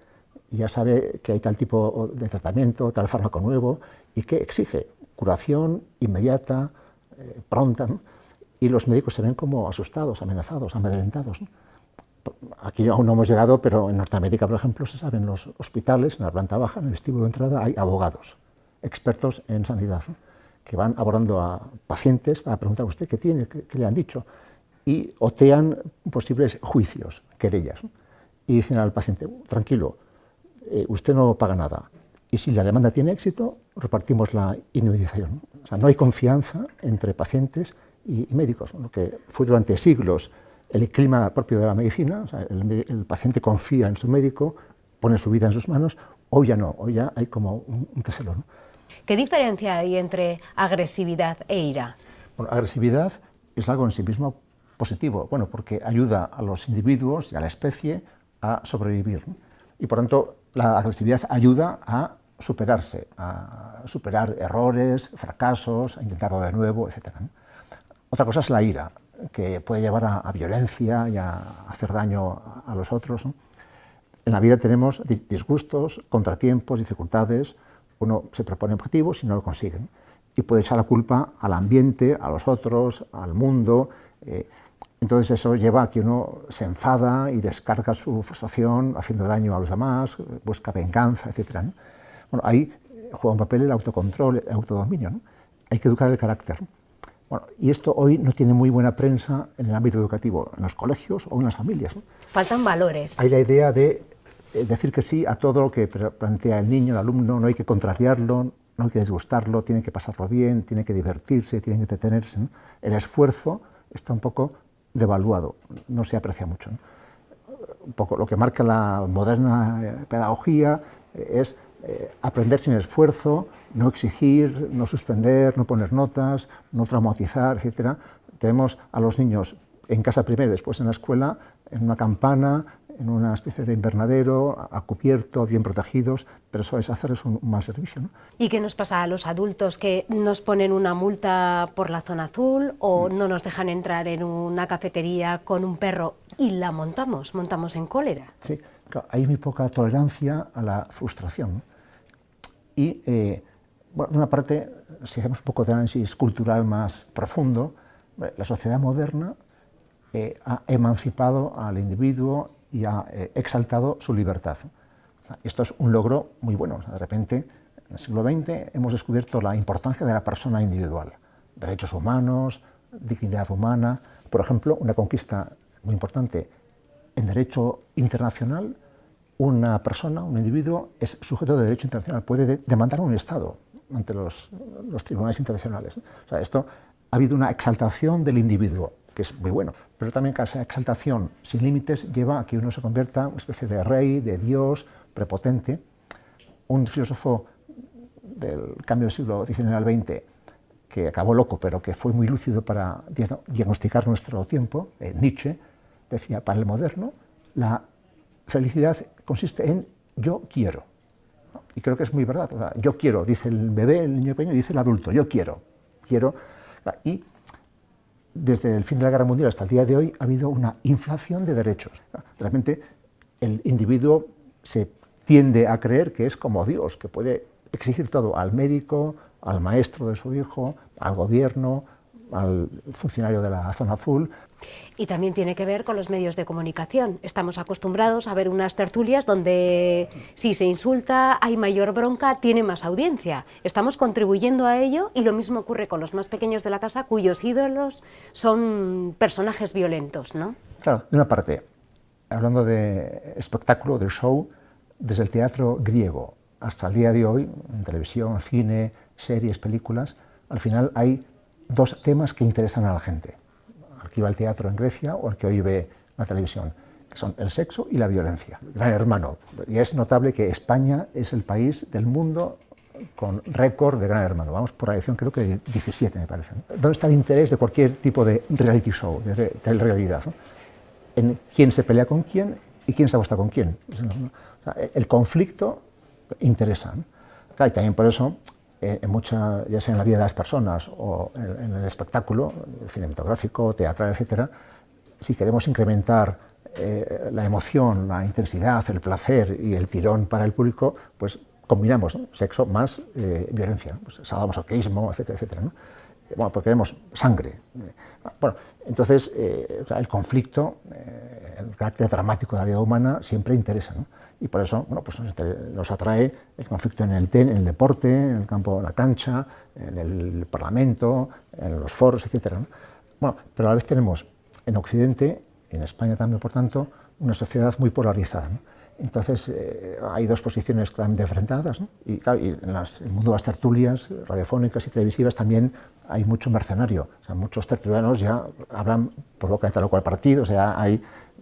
Ya sabe que hay tal tipo de tratamiento, tal fármaco nuevo, y que exige curación inmediata, pronta, ¿no? Y los médicos se ven como asustados, amenazados, amedrentados, ¿no? Aquí aún no hemos llegado, pero en Norteamérica, por ejemplo, se sabe en los hospitales, en la planta baja, en el vestíbulo de entrada, hay abogados, expertos en sanidad, ¿no? Que van abordando a pacientes para preguntar a usted qué tiene, qué le han dicho, y otean posibles juicios, querellas, ¿no? Y dicen al paciente, tranquilo, usted no paga nada, y si la demanda tiene éxito, repartimos la indemnización, ¿no? O sea, no hay confianza entre pacientes y médicos, ¿no? Lo que fue durante siglos el clima propio de la medicina, o sea, el paciente confía en su médico, pone su vida en sus manos. Hoy ya no, hoy ya hay como un recelo, ¿no? ¿Qué diferencia hay entre agresividad e ira? Bueno, agresividad es algo en sí mismo positivo, bueno, porque ayuda a los individuos y a la especie a sobrevivir, ¿no? Y por tanto la agresividad ayuda a superarse, a superar errores, fracasos, a intentarlo de nuevo, etc., ¿no? Otra cosa es la ira, que puede llevar a violencia y a hacer daño a los otros, ¿no? En la vida tenemos disgustos, contratiempos, dificultades. Uno se propone objetivos y no lo consigue, ¿no? Y puede echar la culpa al ambiente, a los otros, al mundo. Entonces eso lleva a que uno se enfada y descarga su frustración haciendo daño a los demás, busca venganza, etc., ¿no? Bueno, ahí juega un papel el autocontrol, el autodominio, ¿no? Hay que educar el carácter. Bueno, y esto hoy no tiene muy buena prensa en el ámbito educativo, en los colegios o en las familias, ¿no? Faltan valores. Hay la idea de decir que sí a todo lo que plantea el niño, el alumno, no hay que contrariarlo, no hay que disgustarlo, tiene que pasarlo bien, tiene que divertirse, tiene que entretenerse, ¿no? El esfuerzo está un poco devaluado, no se aprecia mucho, ¿no? Un poco lo que marca la moderna pedagogía es aprender sin esfuerzo, no exigir, no suspender, no poner notas, no traumatizar, etc. Tenemos a los niños en casa primero, después en la escuela, en una campana, en una especie de invernadero, a cubierto, bien protegidos, pero eso es hacerles un mal servicio, ¿no? ¿Y qué nos pasa a los adultos que nos ponen una multa por la zona azul o no nos dejan entrar en una cafetería con un perro y la montamos en cólera? Sí, claro, hay muy poca tolerancia a la frustración, ¿no? Y, bueno, de una parte, si hacemos un poco de análisis cultural más profundo, la sociedad moderna ha emancipado al individuo y ha exaltado su libertad. Esto es un logro muy bueno. De repente, en el siglo XX hemos descubierto la importancia de la persona individual, derechos humanos, dignidad humana. Por ejemplo, una conquista muy importante en derecho internacional, una persona, un individuo, es sujeto de derecho internacional, puede demandar a un Estado ante los tribunales internacionales. O sea, esto ha habido una exaltación del individuo, que es muy bueno, pero también que esa exaltación sin límites lleva a que uno se convierta en una especie de rey, de dios, prepotente. Un filósofo del cambio del siglo XIX al XX, que acabó loco, pero que fue muy lúcido para diagnosticar nuestro tiempo, Nietzsche, decía, para el moderno, la felicidad consiste en yo quiero. Y creo que es muy verdad. O sea, yo quiero, dice el bebé, el niño pequeño, dice el adulto, yo quiero. Y desde el fin de la Guerra Mundial hasta el día de hoy ha habido una inflación de derechos. Realmente el individuo se tiende a creer que es como Dios, que puede exigir todo al médico, al maestro de su hijo, al gobierno, al funcionario de la zona azul. Y también tiene que ver con los medios de comunicación. Estamos acostumbrados a ver unas tertulias donde si se insulta, hay mayor bronca, tiene más audiencia. Estamos contribuyendo a ello y lo mismo ocurre con los más pequeños de la casa, cuyos ídolos son personajes violentos, ¿no? Claro, de una parte, hablando de espectáculo, de show, desde el teatro griego hasta el día de hoy, en televisión, cine, series, películas, al final hay dos temas que interesan a la gente, al que iba al teatro en Grecia o al que hoy ve la televisión, que son el sexo y la violencia. Gran Hermano. Y es notable que España es el país del mundo con récord de Gran Hermano. Vamos por la edición, creo que 17, me parece, ¿no? ¿Dónde está el interés de cualquier tipo de reality show, de realidad, ¿no? En quién se pelea con quién y quién se acuesta con quién. O sea, el conflicto interesa, ¿no? Claro, y también por eso, ya sea en la vida de las personas o en el espectáculo cinematográfico, teatral, etc., si queremos incrementar la emoción, la intensidad, el placer y el tirón para el público, pues combinamos, ¿no? Sexo más violencia, ¿no? Pues sadomasoquismo, etcétera, etcétera, ¿no? Bueno, porque queremos sangre. Bueno, entonces o sea, el conflicto, el carácter dramático de la vida humana siempre interesa, ¿no? Y por eso, bueno, pues nos atrae el conflicto en el deporte, en el campo de la cancha, en el parlamento, en los foros, etcétera, ¿no? Bueno, pero a la vez tenemos en Occidente, en España también, por tanto, una sociedad muy polarizada, ¿no? Entonces hay dos posiciones claramente enfrentadas, ¿no? Y, claro, en el mundo de las tertulias radiofónicas y televisivas también hay mucho mercenario. O sea, muchos tertulianos ya hablan por boca de tal o cual partido, o sea,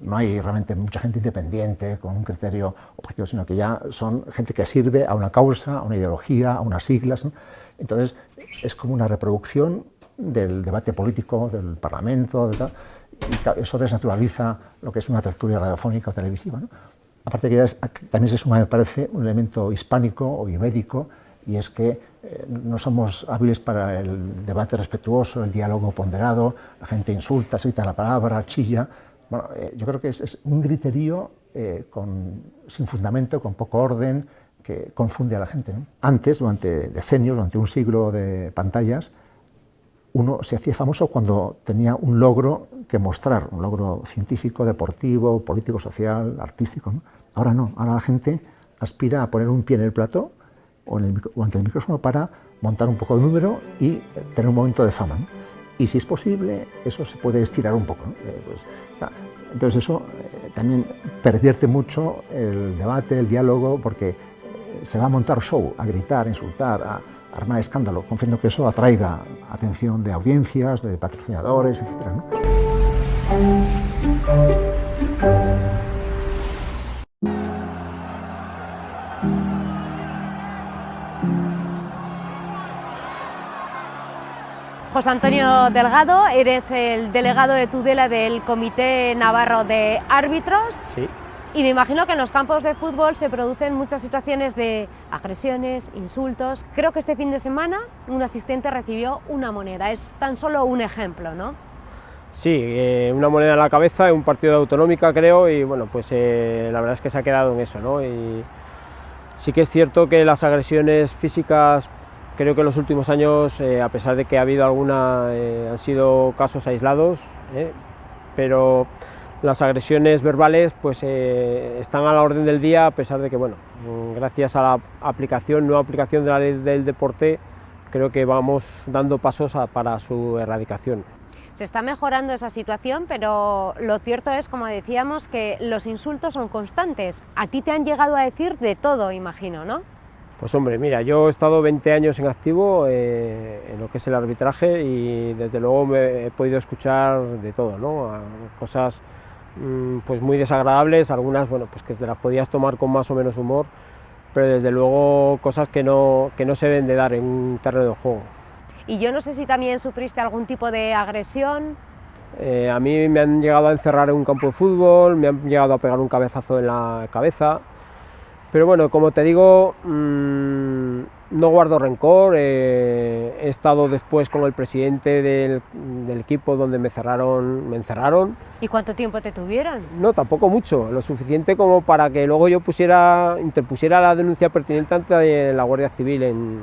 no hay realmente mucha gente independiente con un criterio objetivo, sino que ya son gente que sirve a una causa, a una ideología, a unas siglas, ¿no? Entonces es como una reproducción del debate político, del Parlamento, y eso desnaturaliza lo que es una tertulia radiofónica o televisiva, ¿no? Aparte que también se suma, me parece, un elemento hispánico o ibérico, y es que no somos hábiles para el debate respetuoso, el diálogo ponderado, la gente insulta, se quita la palabra, chilla. Bueno, yo creo que es un griterío sin fundamento, con poco orden, que confunde a la gente, ¿no? Antes, durante decenios, durante un siglo de pantallas, uno se hacía famoso cuando tenía un logro que mostrar, un logro científico, deportivo, político, social, artístico, ¿no? Ahora no, ahora la gente aspira a poner un pie en el plató o ante el micrófono para montar un poco de número y tener un momento de fama, ¿no? Y si es posible, eso se puede estirar un poco, ¿no? Entonces eso también pervierte mucho el debate, el diálogo, porque se va a montar show, a gritar, a insultar, a armar escándalo, confiando que eso atraiga atención de audiencias, de patrocinadores, etc., ¿no? José Antonio Delgado, eres el delegado de Tudela del Comité Navarro de Árbitros. Sí. Y me imagino que en los campos de fútbol se producen muchas situaciones de agresiones, insultos. Creo que este fin de semana un asistente recibió una moneda. Es tan solo un ejemplo, ¿no? Sí, una moneda en la cabeza en un partido de autonómica, creo, y bueno, pues la verdad es que se ha quedado en eso, ¿no? Y sí que es cierto que las agresiones físicas, creo que en los últimos años, a pesar de que ha habido alguna, han sido casos aislados, pero las agresiones verbales pues están a la orden del día, a pesar de que, bueno, gracias a la nueva aplicación de la ley del deporte, creo que vamos dando pasos para su erradicación. Se está mejorando esa situación, pero lo cierto es, como decíamos, que los insultos son constantes. A ti te han llegado a decir de todo, imagino, ¿no? Pues hombre, mira, yo he estado 20 años en activo en lo que es el arbitraje y desde luego me he podido escuchar de todo, ¿no? Cosas pues muy desagradables, algunas, bueno, pues que te las podías tomar con más o menos humor, pero desde luego cosas que no se deben de dar en un terreno de juego. Y yo no sé si también sufriste algún tipo de agresión. A mí me han llegado a encerrar en un campo de fútbol, me han llegado a pegar un cabezazo en la cabeza, pero bueno, como te digo, no guardo rencor. He estado después con el presidente del equipo donde me encerraron. ¿Y cuánto tiempo te tuvieron? No, tampoco mucho, lo suficiente como para que luego yo interpusiera la denuncia pertinente ante la Guardia Civil en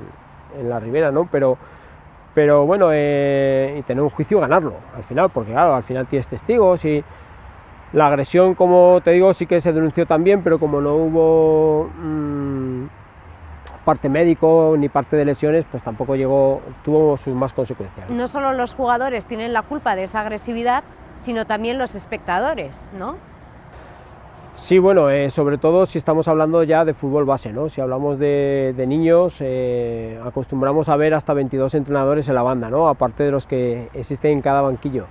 la Ribera, ¿no? Pero bueno, y tener un juicio y ganarlo al final, porque claro, al final tienes testigos y la agresión, como te digo, sí que se denunció también, pero como no hubo parte médico ni parte de lesiones, pues tampoco tuvo sus más consecuencias. No solo los jugadores tienen la culpa de esa agresividad, sino también los espectadores, ¿no? Sí, bueno, sobre todo si estamos hablando ya de fútbol base, ¿no? Si hablamos de niños, acostumbramos a ver hasta 22 entrenadores en la banda, ¿no? Aparte de los que existen en cada banquillo,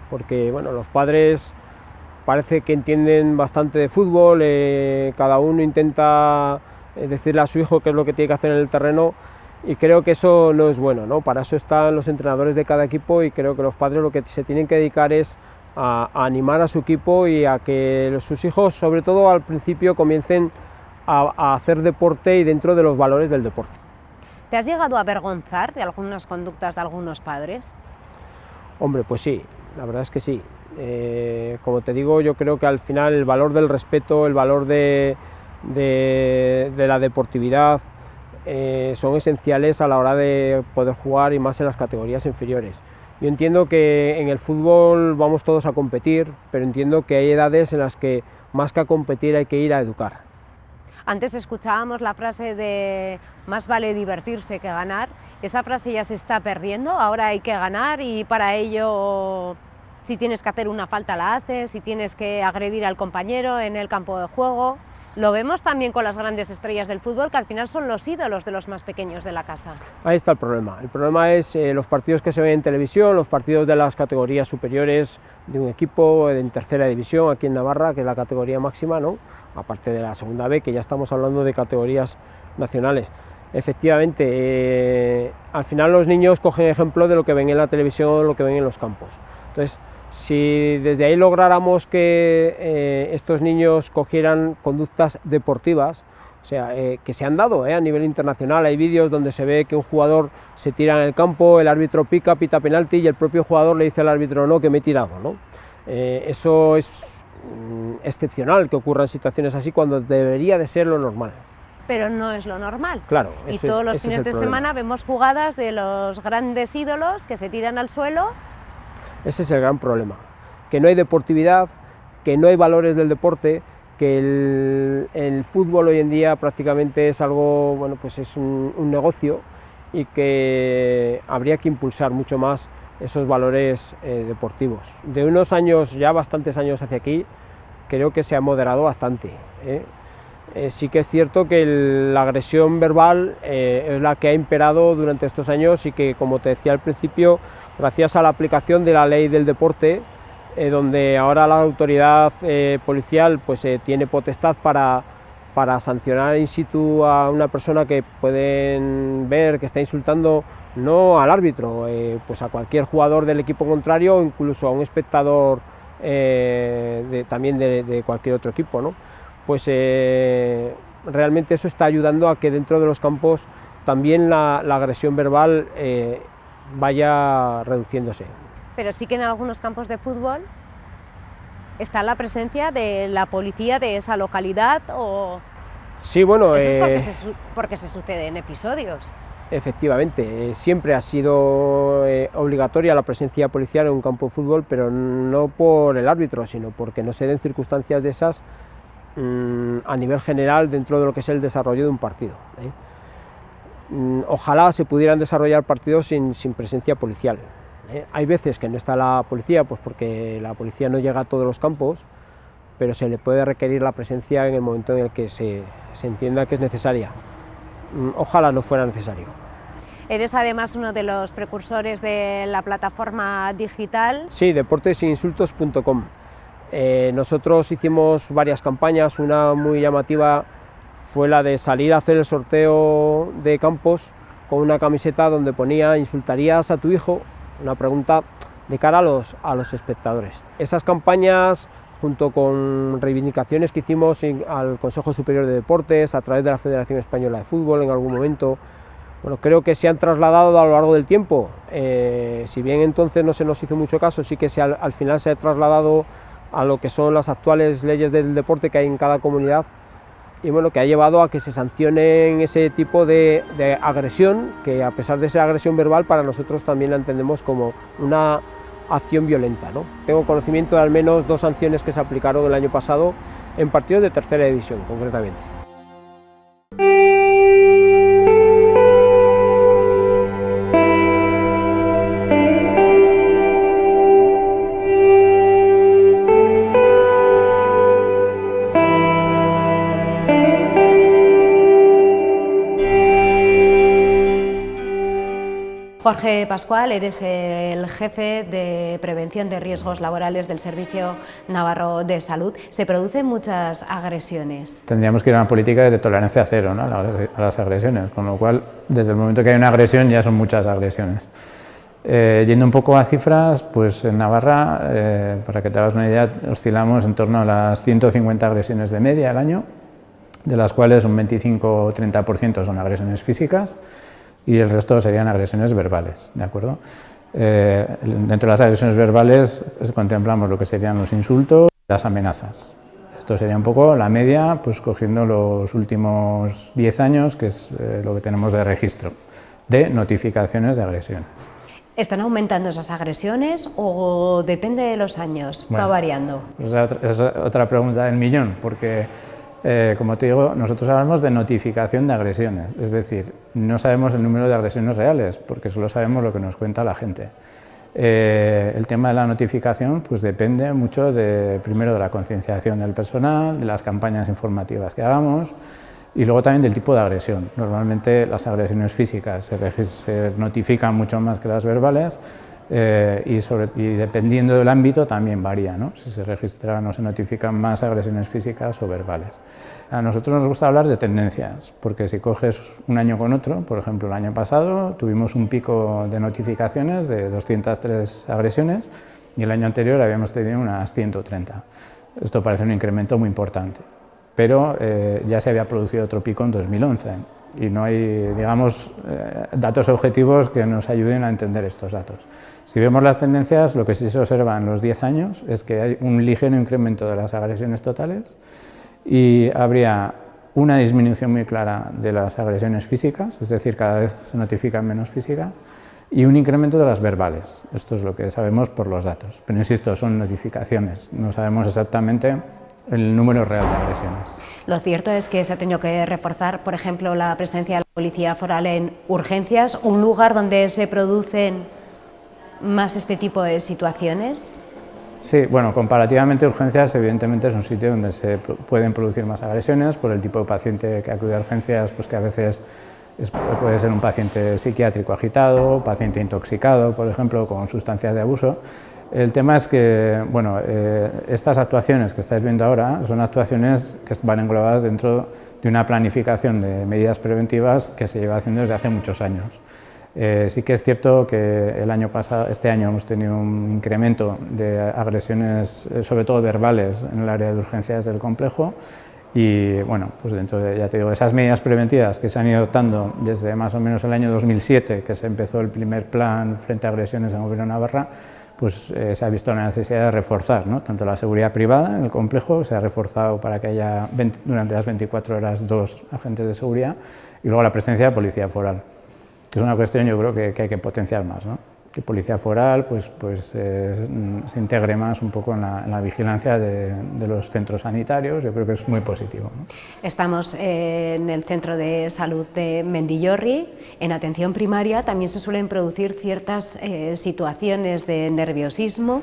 porque bueno, los padres parece que entienden bastante de fútbol, cada uno intenta decirle a su hijo qué es lo que tiene que hacer en el terreno, y creo que eso no es bueno, ¿no? Para eso están los entrenadores de cada equipo, y creo que los padres lo que se tienen que dedicar es a animar a su equipo y a que sus hijos, sobre todo al principio, comiencen a hacer deporte y dentro de los valores del deporte. ¿Te has llegado a avergonzar de algunas conductas de algunos padres? Hombre, pues sí, la verdad es que sí. Como te digo, yo creo que al final el valor del respeto, el valor de la deportividad son esenciales a la hora de poder jugar, y más en las categorías inferiores. Yo entiendo que en el fútbol vamos todos a competir, pero entiendo que hay edades en las que más que a competir hay que ir a educar. Antes escuchábamos la frase de más vale divertirse que ganar. Esa frase ya se está perdiendo, ahora hay que ganar, y para ello, si tienes que hacer una falta la haces, si tienes que agredir al compañero en el campo de juego. Lo vemos también con las grandes estrellas del fútbol, que al final son los ídolos de los más pequeños de la casa. Ahí está el problema. El problema es los partidos que se ven en televisión, los partidos de las categorías superiores de un equipo en tercera división aquí en Navarra, que es la categoría máxima, ¿no? Aparte de la segunda B, que ya estamos hablando de categorías nacionales. Efectivamente, al final los niños cogen ejemplo de lo que ven en la televisión, lo que ven en los campos. Entonces, si desde ahí lográramos que estos niños cogieran conductas deportivas, o sea, que se han dado a nivel internacional, hay vídeos donde se ve que un jugador se tira en el campo, el árbitro pita penalti y el propio jugador le dice al árbitro no, que me he tirado, ¿no? Eso es excepcional que ocurran situaciones así cuando debería de ser lo normal. Pero no es lo normal. Claro. Y todos los fines de semana vemos jugadas de los grandes ídolos que se tiran al suelo. Ese es el gran problema, que no hay deportividad, que no hay valores del deporte, que el fútbol hoy en día prácticamente es algo, bueno, pues es un negocio, y que habría que impulsar mucho más esos valores deportivos. De unos años, ya bastantes años hacia aquí, creo que se ha moderado bastante. Sí que es cierto que la agresión verbal es la que ha imperado durante estos años, y que, como te decía al principio, gracias a la aplicación de la ley del deporte, donde ahora la autoridad policial pues, tiene potestad para para sancionar in situ a una persona que pueden ver que está insultando no al árbitro, pues a cualquier jugador del equipo contrario o incluso a un espectador también de cualquier otro equipo, ¿no? Pues realmente eso está ayudando a que dentro de los campos también la agresión verbal vaya reduciéndose. Pero sí que en algunos campos de fútbol está la presencia de la policía de esa localidad o... Sí, bueno... Eso es porque se suceden episodios. Efectivamente, siempre ha sido obligatoria la presencia policial en un campo de fútbol, pero no por el árbitro, sino porque no se den circunstancias de esas a nivel general dentro de lo que es el desarrollo de un partido. Ojalá se pudieran desarrollar partidos sin presencia policial. Hay veces que no está la policía, pues porque la policía no llega a todos los campos, pero se le puede requerir la presencia en el momento en el que se entienda que es necesaria. Ojalá no fuera necesario. Eres además uno de los precursores de la plataforma digital. Sí, deportesinsultos.com. Nosotros hicimos varias campañas, una muy llamativa fue la de salir a hacer el sorteo de campos con una camiseta donde ponía ¿insultarías a tu hijo? Una pregunta de cara a los espectadores. Esas campañas, junto con reivindicaciones que hicimos al Consejo Superior de Deportes, a través de la Federación Española de Fútbol en algún momento, bueno, creo que se han trasladado a lo largo del tiempo. Si bien entonces no se nos hizo mucho caso, sí que al final se ha trasladado a lo que son las actuales leyes del deporte que hay en cada comunidad, y bueno, que ha llevado a que se sancionen ese tipo de agresión, que a pesar de ser agresión verbal, para nosotros también la entendemos como una acción violenta, ¿no? Tengo conocimiento de al menos 2 sanciones que se aplicaron el año pasado en partidos de tercera división, concretamente. Jorge Pascual, eres el jefe de prevención de riesgos laborales del Servicio Navarro de Salud. ¿Se producen muchas agresiones? Tendríamos que ir a una política de tolerancia cero, ¿no?, a las agresiones, con lo cual, desde el momento que hay una agresión ya son muchas agresiones. Yendo un poco a cifras, pues en Navarra, para que te hagas una idea, oscilamos en torno a las 150 agresiones de media al año, de las cuales un 25 o 30% son agresiones físicas, y el resto serían agresiones verbales, ¿de acuerdo? Dentro de las agresiones verbales contemplamos lo que serían los insultos, las amenazas. Esto sería un poco la media, pues cogiendo los últimos 10 años, que es lo que tenemos de registro de notificaciones de agresiones. ¿Están aumentando esas agresiones o depende de los años? Bueno, va variando. Esa es otra pregunta del millón, porque como te digo, nosotros hablamos de notificación de agresiones, es decir, no sabemos el número de agresiones reales, porque solo sabemos lo que nos cuenta la gente. El tema de la notificación pues depende mucho primero de la concienciación del personal, de las campañas informativas que hagamos y luego también del tipo de agresión. Normalmente las agresiones físicas se notifican mucho más que las verbales. Y dependiendo del ámbito también varía, ¿no?, si se registran o se notifican más agresiones físicas o verbales. A nosotros nos gusta hablar de tendencias, porque si coges un año con otro, por ejemplo el año pasado tuvimos un pico de notificaciones de 203 agresiones y el año anterior habíamos tenido unas 130. Esto parece un incremento muy importante, pero ya se había producido otro pico en 2011 y no hay, digamos, datos objetivos que nos ayuden a entender estos datos. Si vemos las tendencias, lo que sí se observa en los 10 años es que hay un ligero incremento de las agresiones totales y habría una disminución muy clara de las agresiones físicas, es decir, cada vez se notifican menos físicas, y un incremento de las verbales. Esto es lo que sabemos por los datos, pero insisto, son notificaciones, no sabemos exactamente el número real de agresiones. Lo cierto es que se ha tenido que reforzar, por ejemplo, la presencia de la Policía Foral en urgencias, un lugar donde se producen más este tipo de situaciones. Sí, bueno, comparativamente urgencias evidentemente es un sitio donde se pueden producir más agresiones por el tipo de paciente que acude a urgencias, pues que a veces puede ser un paciente psiquiátrico agitado, paciente intoxicado, por ejemplo, con sustancias de abuso, El tema es que, bueno, estas actuaciones que estáis viendo ahora son actuaciones que van englobadas dentro de una planificación de medidas preventivas que se lleva haciendo desde hace muchos años. Sí que es cierto que este año hemos tenido un incremento de agresiones, sobre todo verbales, en el área de urgencias del complejo. Y bueno, pues dentro de, ya te digo, esas medidas preventivas que se han ido adoptando desde más o menos el año 2007, que se empezó el primer plan frente a agresiones en el Gobierno de Navarra, pues se ha visto la necesidad de reforzar, ¿no? Tanto la seguridad privada en el complejo, se ha reforzado para que haya durante las 24 horas 2 agentes de seguridad, y luego la presencia de policía foral, que es una cuestión yo creo que hay que potenciar más, ¿no? Que policía foral pues se integre más un poco en la vigilancia de los centros sanitarios. Yo creo que es muy positivo, ¿no? Estamos en el Centro de Salud de Mendillorri. En atención primaria también se suelen producir ciertas situaciones de nerviosismo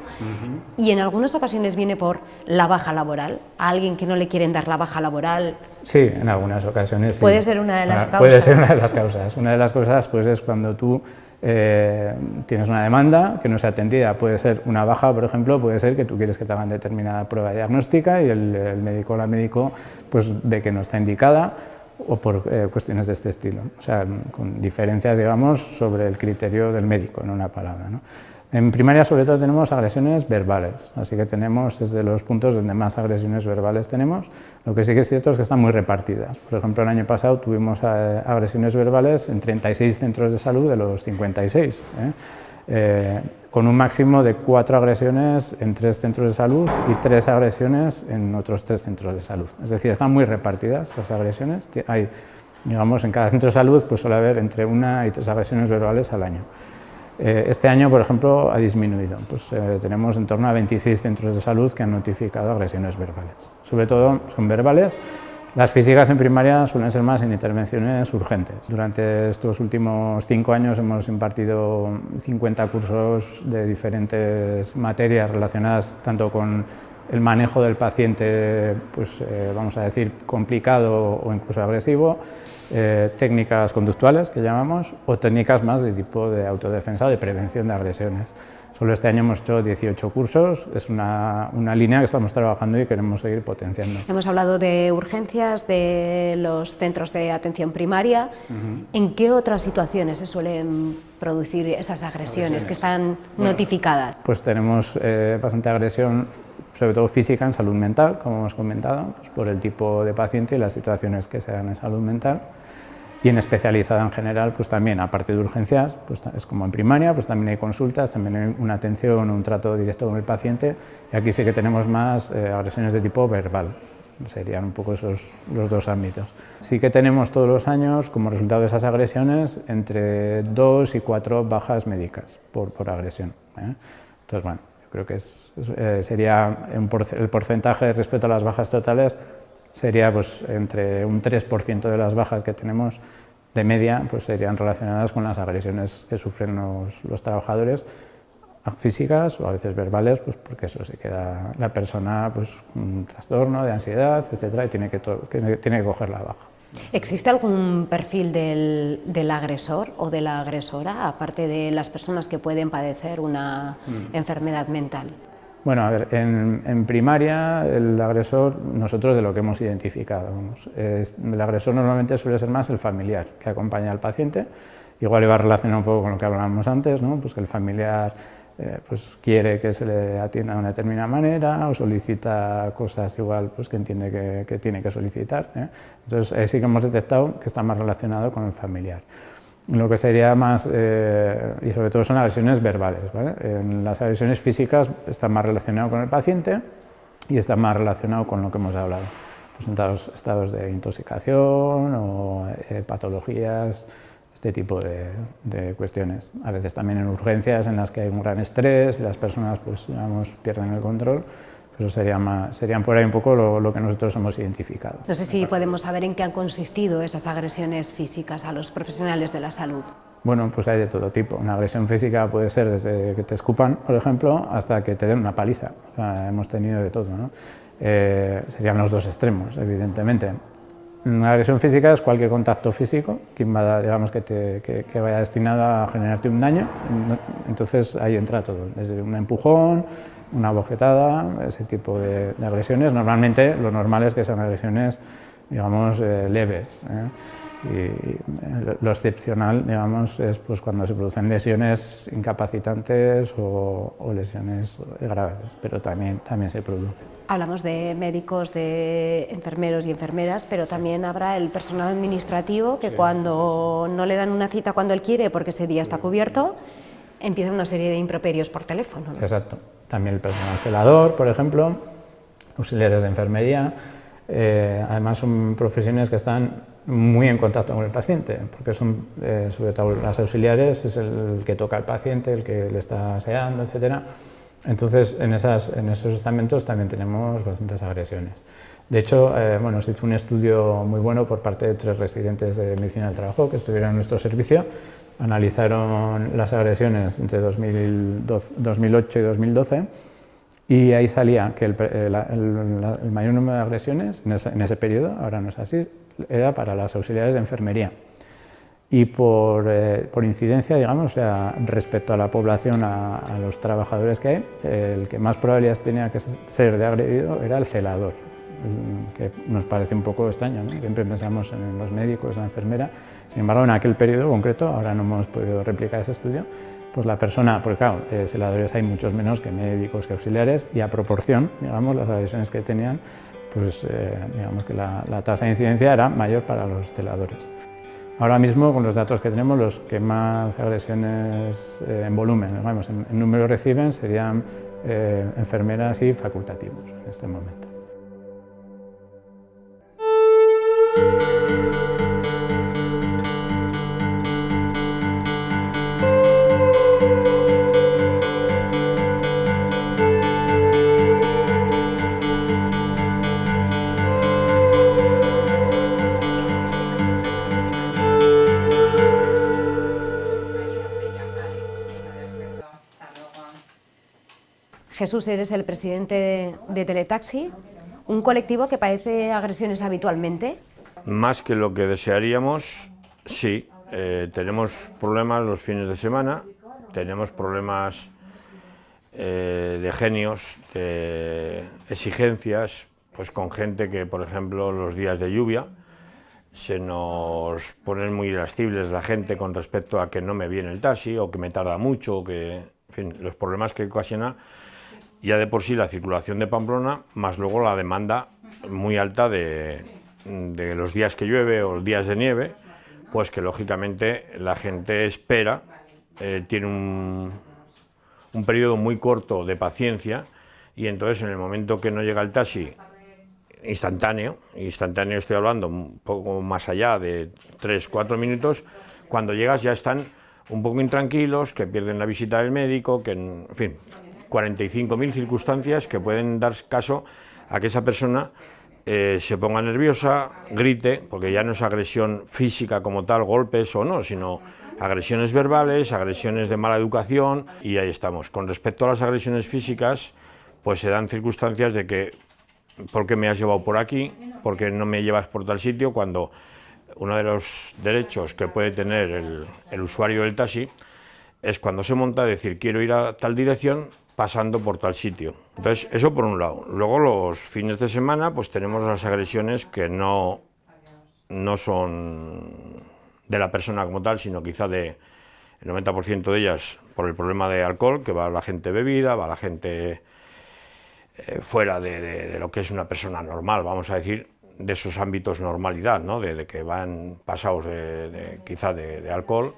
y en algunas ocasiones viene por la baja laboral. A alguien que no le quieren dar la baja laboral. Sí, en algunas ocasiones sí. ¿Puede ser una de las causas? Puede ser una de las causas. Una de las cosas pues, es cuando tú tienes una demanda que no sea atendida. Puede ser una baja, por ejemplo, puede ser que tú quieres que te hagan determinada prueba diagnóstica y el médico o la médico pues, ve que no está indicada, o por cuestiones de este estilo. O sea, con diferencias, digamos, sobre el criterio del médico, en una palabra, ¿no? En primaria, sobre todo, tenemos agresiones verbales, así que tenemos desde los puntos donde más agresiones verbales tenemos. Lo que sí que es cierto es que están muy repartidas. Por ejemplo, el año pasado tuvimos agresiones verbales en 36 centros de salud de los 56, con un máximo de 4 agresiones en 3 centros de salud y 3 agresiones en otros 3 centros de salud. Es decir, están muy repartidas las agresiones. Hay, digamos, en cada centro de salud pues, suele haber entre 1 y 3 agresiones verbales al año. Este año, por ejemplo, ha disminuido. Pues, tenemos en torno a 26 centros de salud que han notificado agresiones verbales. Sobre todo son verbales. Las físicas en primaria suelen ser más en intervenciones urgentes. Durante estos últimos 5 años hemos impartido 50 cursos de diferentes materias relacionadas tanto con el manejo del paciente, pues, vamos a decir, complicado o incluso agresivo, técnicas conductuales, que llamamos, o técnicas más de tipo de autodefensa o de prevención de agresiones. Solo este año hemos hecho 18 cursos, es una línea que estamos trabajando y queremos seguir potenciando. Hemos hablado de urgencias, de los centros de atención primaria. ¿En qué otras situaciones se suelen producir esas agresiones que están notificadas? Pues tenemos bastante agresión, sobre todo física, en salud mental, como hemos comentado, pues por el tipo de paciente y las situaciones que se dan en salud mental. Y en especializada en general, pues también, aparte de urgencias, pues es como en primaria, pues también hay consultas, también hay una atención, un trato directo con el paciente, y aquí sí que tenemos más agresiones de tipo verbal. Serían un poco esos los 2 ámbitos. Sí que tenemos todos los años, como resultado de esas agresiones, entre 2 y 4 bajas médicas por agresión, Entonces, bueno, yo creo que sería el porcentaje respecto a las bajas totales, sería pues, entre un 3% de las bajas que tenemos de media, pues serían relacionadas con las agresiones que sufren los trabajadores, físicas o a veces verbales, pues porque eso se queda la persona pues, con un trastorno de ansiedad, etcétera, y tiene que coger la baja. ¿Existe algún perfil del agresor o de la agresora, aparte de las personas que pueden padecer una enfermedad mental? Bueno, a ver, en primaria el agresor, nosotros de lo que hemos identificado, el agresor normalmente suele ser más el familiar que acompaña al paciente. Igual iba a relacionar un poco con lo que hablábamos antes, ¿no? Pues que el familiar pues quiere que se le atienda de una determinada manera o solicita cosas igual pues que entiende que tiene que solicitar, Entonces sí que hemos detectado que está más relacionado con el familiar. Lo que sería más, y sobre todo son agresiones verbales, ¿vale? En las agresiones físicas está más relacionado con el paciente y está más relacionado con lo que hemos hablado, pues en estados de intoxicación o patologías, este tipo de cuestiones. A veces también en urgencias en las que hay un gran estrés y las personas pues, digamos, pierden el control. Pero serían por ahí un poco lo que nosotros hemos identificado. No sé si podemos saber en qué han consistido esas agresiones físicas a los profesionales de la salud. Bueno, pues hay de todo tipo. Una agresión física puede ser desde que te escupan, por ejemplo, hasta que te den una paliza. O sea, hemos tenido de todo, ¿no? Serían los 2 extremos, evidentemente. Una agresión física es cualquier contacto físico que invada, digamos, que vaya destinado a generarte un daño. Entonces ahí entra todo, desde un empujón, una bofetada, ese tipo de agresiones. Normalmente lo normal es que sean agresiones, digamos, leves. Y lo excepcional, digamos, es pues cuando se producen lesiones incapacitantes o lesiones graves, pero también se produce. Hablamos de médicos, de enfermeros y enfermeras, pero también habrá el personal administrativo que cuando no le dan una cita cuando él quiere porque ese día está cubierto, empieza una serie de improperios por teléfono, ¿no? Exacto. También el personal celador, por ejemplo, auxiliares de enfermería. Además son profesiones que están muy en contacto con el paciente, porque son, sobre todo las auxiliares, es el que toca al paciente, el que le está aseando, etc. Entonces, en esos estamentos también tenemos bastantes agresiones. De hecho, bueno, se hizo un estudio muy bueno por parte de 3 residentes de medicina del trabajo que estuvieron en nuestro servicio, analizaron las agresiones entre 2008 y 2012, y ahí salía que el mayor número de agresiones en ese periodo, ahora no es así, era para las auxiliares de enfermería. Y por incidencia, digamos, o sea, respecto a la población, a los trabajadores que hay, el que más probabilidades tenía que ser de agredido era el celador, que nos parece un poco extraño, ¿no? Siempre pensamos en los médicos, en la enfermera. Sin embargo, en aquel periodo concreto, ahora no hemos podido replicar ese estudio, pues la persona, porque claro, celadores hay muchos menos que médicos, que auxiliares, y a proporción, digamos, las agresiones que tenían, pues digamos que la tasa de incidencia era mayor para los celadores. Ahora mismo, con los datos que tenemos, los que más agresiones en volumen, digamos, en número reciben serían enfermeras y facultativos en este momento. Jesús, eres el presidente de Teletaxi, un colectivo que padece agresiones habitualmente. Más que lo que desearíamos, sí. Tenemos problemas los fines de semana, tenemos problemas de genios, de exigencias, pues con gente que, por ejemplo, los días de lluvia se nos ponen muy irascibles la gente con respecto a que no me viene el taxi o que me tarda mucho, que, en fin, los problemas que ocasiona ya de por sí la circulación de Pamplona, más luego la demanda muy alta de los días que llueve o días de nieve, pues que lógicamente la gente espera, tiene un periodo muy corto de paciencia, y entonces en el momento que no llega el taxi, instantáneo estoy hablando un poco más allá de 3-4 minutos, cuando llegas ya están un poco intranquilos, que pierden la visita del médico, que en fin, 45.000 circunstancias que pueden dar caso a que esa persona se ponga nerviosa, grite, porque ya no es agresión física como tal, golpes o no, sino agresiones verbales, agresiones de mala educación, y ahí estamos. Con respecto a las agresiones físicas, pues se dan circunstancias de que, ¿por qué me has llevado por aquí? ¿Por qué no me llevas por tal sitio? Cuando uno de los derechos que puede tener el usuario del taxi es, cuando se monta, decir quiero ir a tal dirección pasando por tal sitio. Entonces, eso por un lado. Luego, los fines de semana, pues tenemos las agresiones que no son de la persona como tal, sino quizá el 90% de ellas por el problema de alcohol, que va la gente bebida, va la gente fuera de lo que es una persona normal, vamos a decir, de esos ámbitos normalidad, ¿no? De que van pasados quizá de alcohol,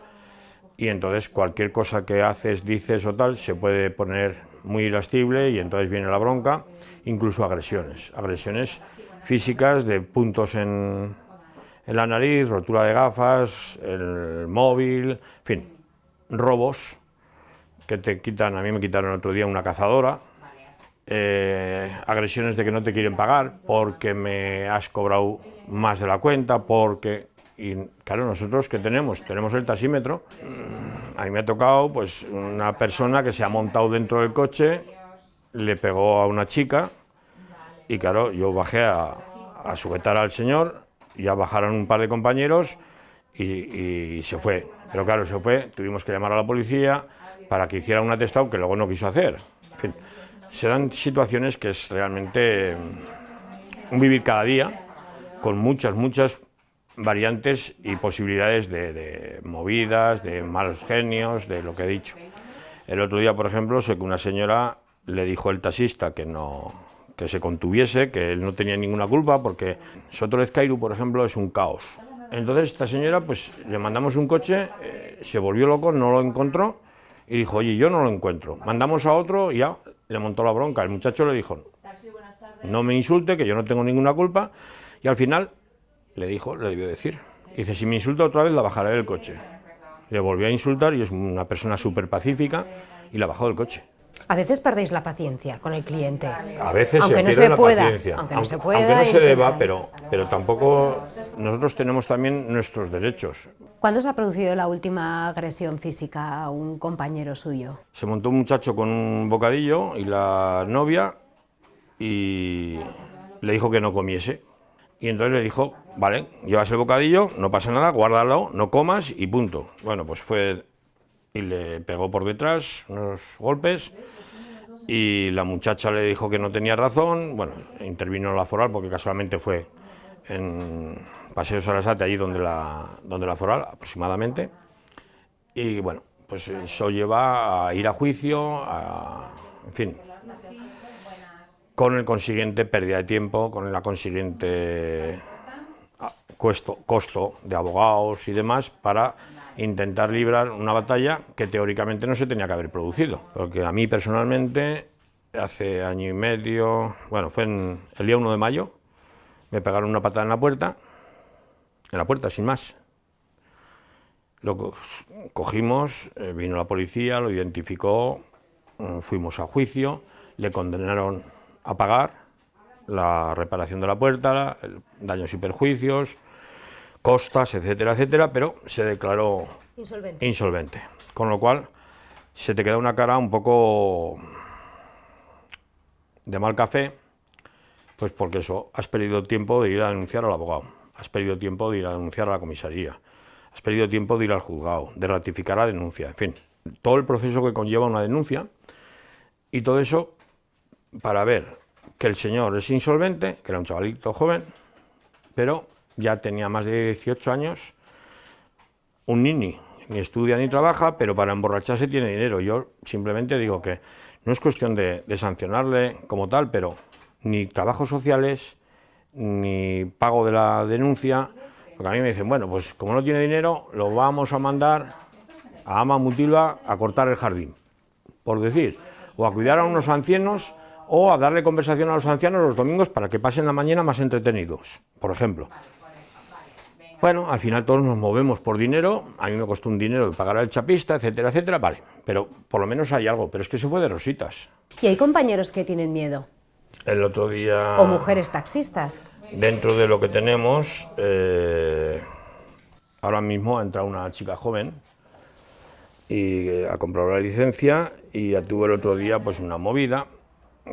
y entonces cualquier cosa que haces, dices o tal, se puede poner muy irascible, y entonces viene la bronca, incluso agresiones físicas, de puntos en la nariz, rotura de gafas, el móvil, en fin, robos que te quitan. A mí me quitaron otro día una cazadora, agresiones de que no te quieren pagar porque me has cobrado más de la cuenta, y claro, nosotros ¿qué tenemos? Tenemos el taxímetro. A mí me ha tocado, pues, una persona que se ha montado dentro del coche, le pegó a una chica, y claro, yo bajé a sujetar al señor, ya bajaron un par de compañeros y se fue. Pero claro, se fue, tuvimos que llamar a la policía para que hiciera un atestado que luego no quiso hacer. En fin, se dan situaciones que es realmente un vivir cada día, con muchas variantes y posibilidades de movidas, de malos genios, de lo que he dicho. El otro día, por ejemplo, sé que una señora le dijo al taxista que se contuviese, que él no tenía ninguna culpa, porque Soto Lezcairu, por ejemplo, es un caos. Entonces esta señora, pues le mandamos un coche, se volvió loco, no lo encontró y dijo, oye, yo no lo encuentro. Mandamos a otro y ya le montó la bronca. El muchacho le dijo, no me insulte, que yo no tengo ninguna culpa, y al final le debió decir. Dice, si me insulta otra vez la bajaré del coche. Le volvió a insultar y es una persona súper pacífica y la bajó del coche. A veces perdéis la paciencia con el cliente. A veces aunque se no pierde se la pueda, paciencia. aunque no se pueda, aunque no se deba, intentáis. pero tampoco nosotros tenemos también nuestros derechos. ¿Cuándo se ha producido la última agresión física a un compañero suyo? Se montó un muchacho con un bocadillo y la novia y le dijo que no comiese. Y entonces le dijo, vale, llevas el bocadillo, no pasa nada, guárdalo, no comas y punto. Bueno, pues fue y le pegó por detrás unos golpes y la muchacha le dijo que no tenía razón. Bueno, intervino la foral porque casualmente fue en Paseo Sarasate, allí donde la foral aproximadamente. Y bueno, pues eso lleva a ir a juicio, en fin, con el consiguiente pérdida de tiempo, con la consiguiente costo de abogados y demás para intentar librar una batalla que teóricamente no se tenía que haber producido. Porque a mí personalmente, hace año y medio, bueno, fue el día 1 de mayo, me pegaron una patada en la puerta sin más. Lo cogimos, vino la policía, lo identificó, fuimos a juicio, le condenaron a pagar la reparación de la puerta, daños y perjuicios, costas, etcétera, etcétera, pero se declaró insolvente. Con lo cual se te queda una cara un poco de mal café, pues porque eso, has perdido tiempo de ir a denunciar al abogado, has perdido tiempo de ir a denunciar a la comisaría, has perdido tiempo de ir al juzgado, de ratificar la denuncia, en fin, todo el proceso que conlleva una denuncia y todo eso para ver que el señor es insolvente, que era un chavalito joven, pero ya tenía más de 18 años, un nini, ni estudia ni trabaja, pero para emborracharse tiene dinero. Yo simplemente digo que no es cuestión de sancionarle como tal, pero ni trabajos sociales, ni pago de la denuncia, porque a mí me dicen, bueno, pues como no tiene dinero, lo vamos a mandar a Ama Mutilva a cortar el jardín, por decir, o a cuidar a unos ancianos, o a darle conversación a los ancianos los domingos para que pasen la mañana más entretenidos, por ejemplo. Bueno, al final todos nos movemos por dinero, a mí me costó un dinero pagar al chapista, etcétera, etcétera, vale, pero por lo menos hay algo, pero es que se fue de rositas. ¿Y hay compañeros que tienen miedo? El otro día... ¿O mujeres taxistas? Dentro de lo que tenemos, ahora mismo ha entrado una chica joven y ha comprado la licencia y ya tuvo el otro día pues una movida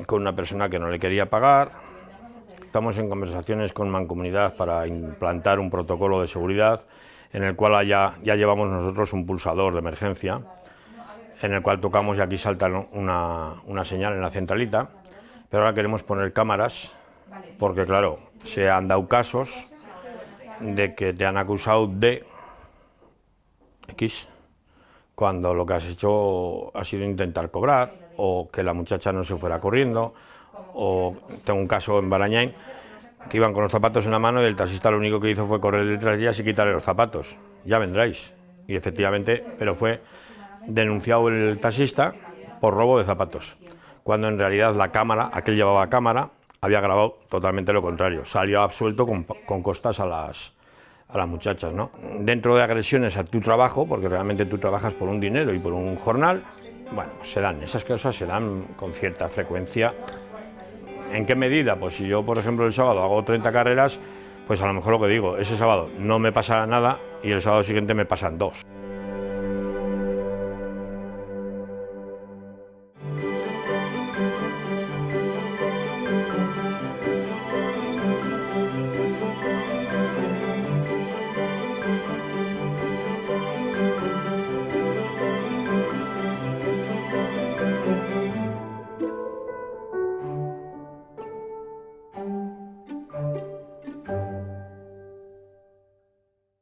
con una persona que no le quería pagar. Estamos en conversaciones con Mancomunidad para implantar un protocolo de seguridad en el cual ya llevamos nosotros un pulsador de emergencia, en el cual tocamos y aquí salta una señal en la centralita, pero ahora queremos poner cámaras, porque claro, se han dado casos de que te han acusado de X, cuando lo que has hecho ha sido intentar cobrar, o que la muchacha no se fuera corriendo, o tengo un caso en Barañáin, que iban con los zapatos en la mano y el taxista lo único que hizo fue correr detrás de ellas y quitarle los zapatos. Ya vendráis. Y efectivamente, pero fue denunciado el taxista por robo de zapatos, cuando en realidad la cámara, aquel llevaba cámara, había grabado totalmente lo contrario. Salió absuelto con costas a las muchachas, ¿no? Dentro de agresiones a tu trabajo, porque realmente tú trabajas por un dinero y por un jornal, bueno, pues esas cosas se dan con cierta frecuencia. ¿En qué medida? Pues si yo, por ejemplo, el sábado hago 30 carreras, pues a lo mejor lo que digo, ese sábado no me pasa nada y el sábado siguiente me pasan 2.